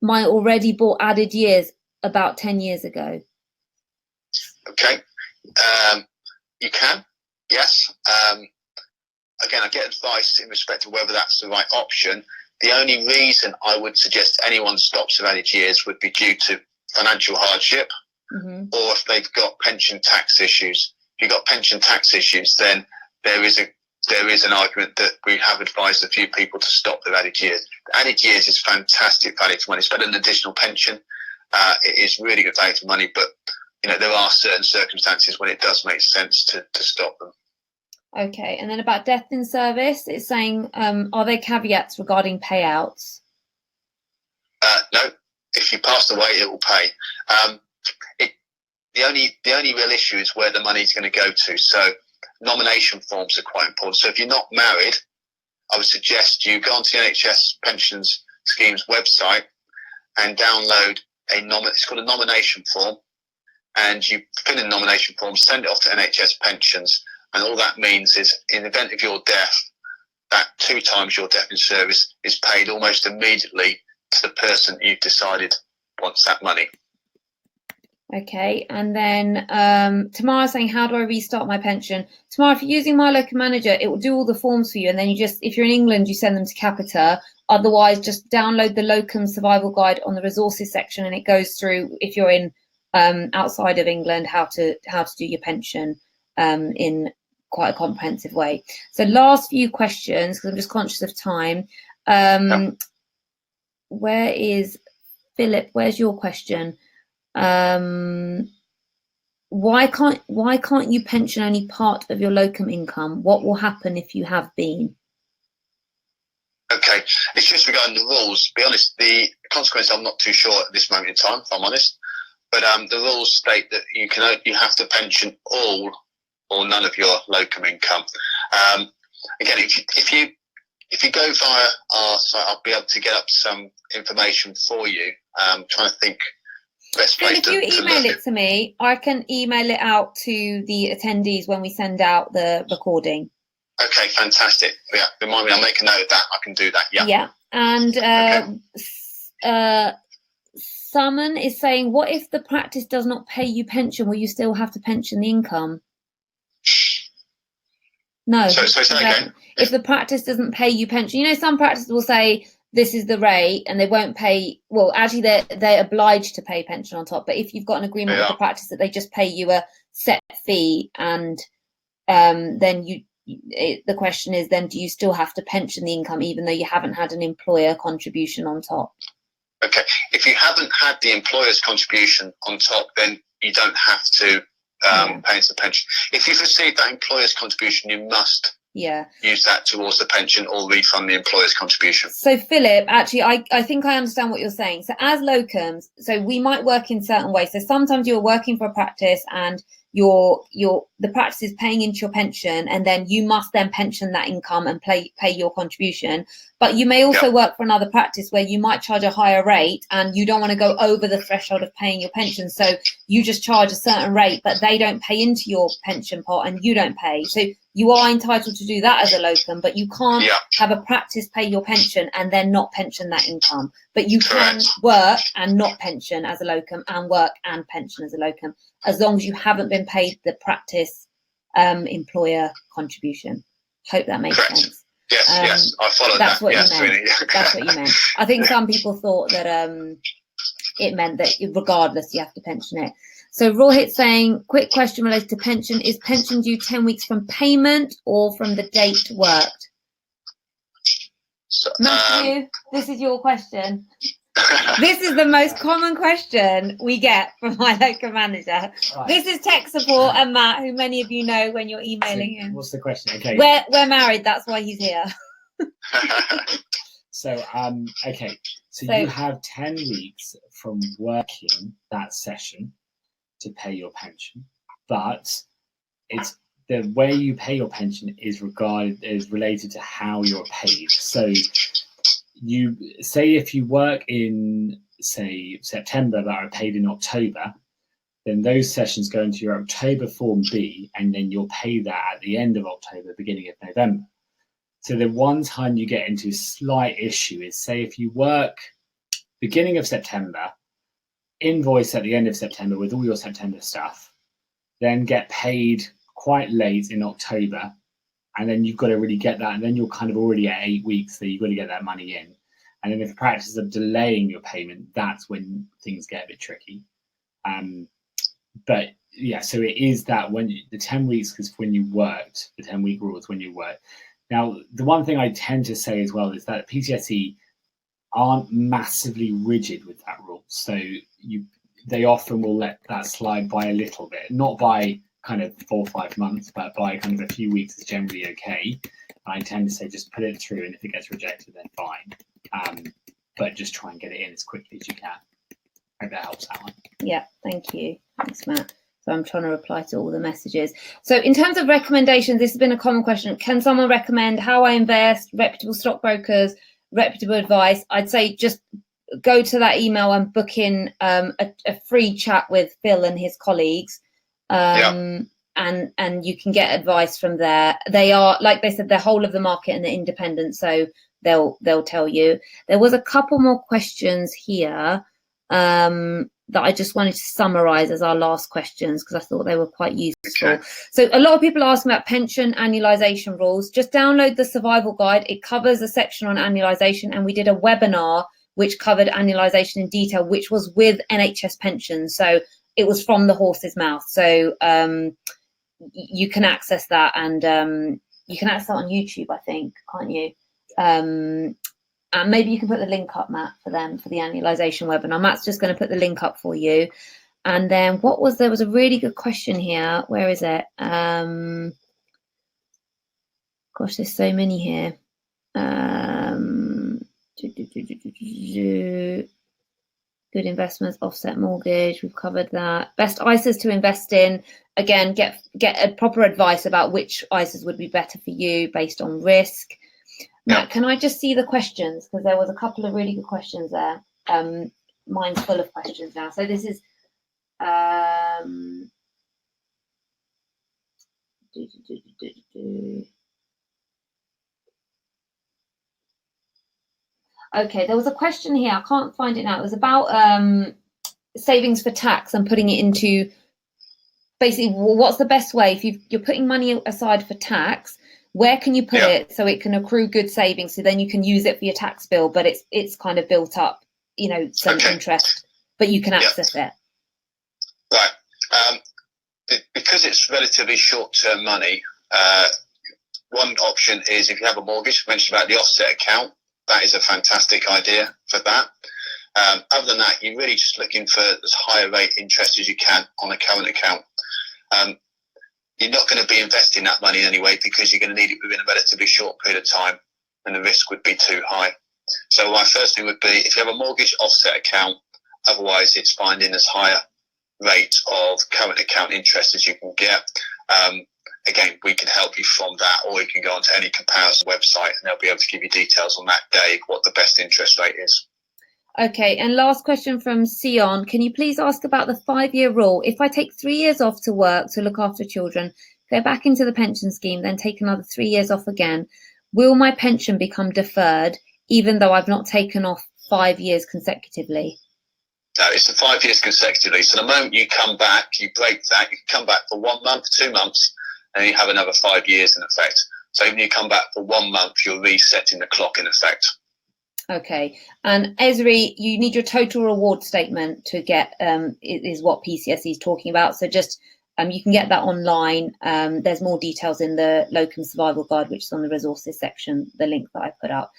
my already bought added years about 10 years ago? Okay, you can, yes. Again, I get advice in respect to whether that's the right option. The only reason I would suggest anyone stops with added years would be due to financial hardship, or if they've got pension tax issues. If you've got pension tax issues, then there is an argument that we have advised a few people to stop with added years. Added years is fantastic value for money. It's better than additional pension. It is really good value for money, but there are certain circumstances when it does make sense to stop them. Okay, and then about death in service, it's saying, are there caveats regarding payouts? No, if you pass away, it will pay. The only real issue is where the money is going to go to. So nomination forms are quite important. So if you're not married, I would suggest you go onto the NHS Pensions Scheme's website and download it's called a nomination form, and you fill in the nomination form, send it off to NHS Pensions, and all that means is in the event of your death, that 2 times your death in service is paid almost immediately to the person you've decided wants that money. Okay, and then Tamara's saying, how do I restart my pension? Tamara, if you're using My Locum Manager, it will do all the forms for you, and then if you're in England, you send them to Capita. Otherwise, just download the Locum Survival Guide on the resources section, and it goes through, if you're in outside of England, how to do your pension in quite a comprehensive way. So last few questions, because I'm just conscious of time. Where is Philip? Where's your question? Why can't you pension only part of your locum income? What will happen if you have been? Okay, it's just regarding the rules. To be honest, the consequence I'm not too sure at this moment in time, if I'm honest. But the rules state that you have to pension all or none of your locum income. Again, if you go via our site, I'll be able to get up some information for you. I'm trying to think. And if you email it to me, I can email it out to the attendees when we send out the recording. Okay, fantastic. Yeah, remind me, I'll make a note of that. I can do that. Yeah. Yeah. And Summon is saying, what if the practice does not pay you pension? Will you still have to pension the income? No. So say again. If the practice doesn't pay you pension, some practices will say, this is the rate, and they won't pay. Well, actually, they're obliged to pay pension on top. But if you've got an agreement with the practice that they just pay you a set fee, and then the question is, then do you still have to pension the income even though you haven't had an employer contribution on top? Okay, if you haven't had the employer's contribution on top, then you don't have to pay into the pension. If you've received that employer's contribution, you must use that towards the pension or refund the employer's contribution. So Philip, actually, I think I understand what you're saying. So as locums, so we might work in certain ways. So sometimes you're working for a practice and the practice is paying into your pension, and then you must then pension that income and pay your contribution. But you may also work for another practice where you might charge a higher rate and you don't want to go over the threshold of paying your pension. So you just charge a certain rate, but they don't pay into your pension pot and you don't pay. So you are entitled to do that as a locum, but you can't have a practice pay your pension and then not pension that income. But you can work and not pension as a locum, and work and pension as a locum, as long as you haven't been paid the practice employer contribution. Hope that makes sense. Yes, I follow that. That's what you meant. That's what you meant. I think some people thought that it meant that regardless you have to pension it. So Rohit saying, quick question related to pension. Is pension due 10 weeks from payment or from the date worked? So Matthew, this is your question. This is the most common question we get from my local manager. Right. This is tech support and Matt, who many of you know when you're emailing him. What's the question? Okay. We're married, that's why he's here. So, okay. So you have 10 weeks from working that session to pay your pension, but it's the way you pay your pension is related to how you're paid. So you say if you work in, say, September but are paid in October, then those sessions go into your October Form B, and then you'll pay that at the end of October, beginning of November. So the one time you get into a slight issue is, say, if you work beginning of September, invoice at the end of September with all your September stuff, then get paid quite late in October, and then you've got to really get that, and then you're kind of already at 8 weeks, so you've got to get that money in. And then if the practice of delaying your payment, that's when things get a bit tricky. But yeah, so it is that when the 10 weeks is when you worked, the 10-week rule is when you worked. Now, the one thing I tend to say as well is that PCSE aren't massively rigid with that rule. So they often will let that slide by a little bit, not by kind of 4 or 5 months, but by kind of a few weeks is generally okay. I tend to say just put it through, and if it gets rejected, then fine. But just try and get it in as quickly as you can. I hope that helps that one. Yeah, thank you. Thanks, Matt. So I'm trying to reply to all the messages. So in terms of recommendations, this has been a common question. Can someone recommend how I invest, reputable stockbrokers, reputable advice? I'd say just go to that email and book in a free chat with Phil and his colleagues. And you can get advice from there. They are, like they said, they're whole of the market and they're independent, so they'll tell you. There was a couple more questions here that I just wanted to summarize as our last questions because I thought they were quite useful. Okay. So a lot of people are asking about pension annualization rules. Just download the survival guide. It covers a section on annualization, and we did a webinar which covered annualization in detail, which was with NHS pensions. So it was from the horse's mouth. So you can access that, and you can access that on YouTube, I think, can't you? And maybe you can put the link up, Matt, for them for the annualization webinar. Matt's just going to put the link up for you. And then there was a really good question here. Where is it? Gosh, there's so many here. Good investments, offset mortgage. We've covered that. Best ISAs to invest in. Again, get a proper advice about which ISAs would be better for you based on risk. Matt, can I just see the questions? Because there was a couple of really good questions there. Mine's full of questions now. So this is okay, there was a question here. I can't find it now. It was about savings for tax and putting it into basically what's the best way if you're putting money aside for tax. Where can you put it so it can accrue good savings, so then you can use it for your tax bill, but it's kind of built up, some interest, but you can access it. Right. Because it's relatively short-term money, one option is if you have a mortgage, I mentioned about the offset account. That is a fantastic idea for that. Other than that, you're really just looking for as high a rate interest as you can on a current account. You're not going to be investing that money anyway because you're going to need it within a relatively short period of time, and the risk would be too high. So my first thing would be, if you have a mortgage offset account, otherwise it's finding as high a rate of current account interest as you can get. Again, we can help you from that, or you can go onto any comparison website and they'll be able to give you details on that day what the best interest rate is. Okay, and last question from Sion. Can you please ask about the 5-year rule? If I take 3 years off to work to look after children, go back into the pension scheme, then take another 3 years off again, will my pension become deferred even though I've not taken off 5 years consecutively? No, it's the 5 years consecutively. So the moment you come back, you break that, you can come back for 1 month, 2 months, and you have another 5 years in effect. So even you come back for 1 month, you're resetting the clock in effect. Okay, and Esri, you need your total reward statement to get is what PCSE is talking about. So just You can get that online. There's more details in the locum survival guide, which is on the resources section, the link that I put up.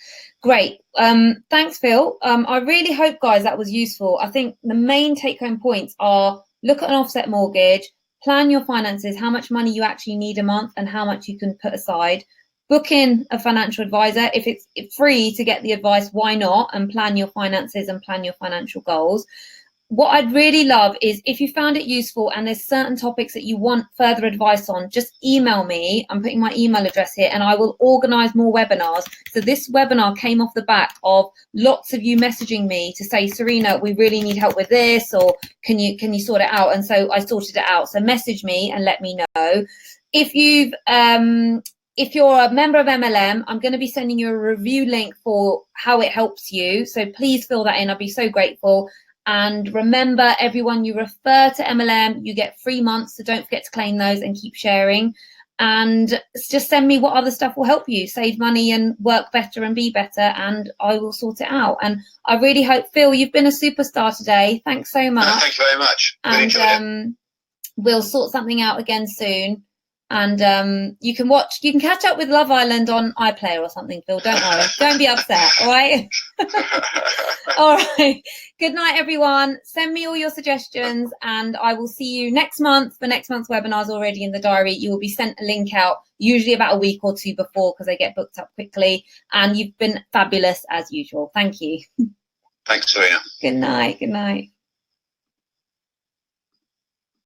Great. Thanks, Phil. I really hope, guys, that was useful. I think the main take-home points are: look at an offset mortgage, plan your finances, how much money you actually need a month and how much you can put aside. Book in a financial advisor. If it's free to get the advice, why not? And plan your finances and plan your financial goals. What I'd really love is if you found it useful and there's certain topics that you want further advice on, just email me. I'm putting my email address here and I will organize more webinars. So this webinar came off the back of lots of you messaging me to say, Serena, we really need help with this, or can you sort it out? And so I sorted it out. So message me and let me know. If you're a member of MLM, I'm going to be sending you a review link for how it helps you. So please fill that in. I'd be so grateful. And remember, everyone, you refer to MLM, you get 3 months. So don't forget to claim those and keep sharing. And just send me what other stuff will help you save money and work better and be better. And I will sort it out. And I really hope, Phil, you've been a superstar today. Thanks so much. Thank you very much. Really enjoyed it. We'll sort something out again soon. And you can catch up with Love Island on iPlayer or something, Phil. Don't worry. Don't be upset, all right? All right. Good night, everyone. Send me all your suggestions and I will see you next month. For next month's webinars already in the diary. You will be sent a link out, usually about a week or two before, because they get booked up quickly. And you've been fabulous as usual. Thank you. Thanks, Serena. Good night. Good night.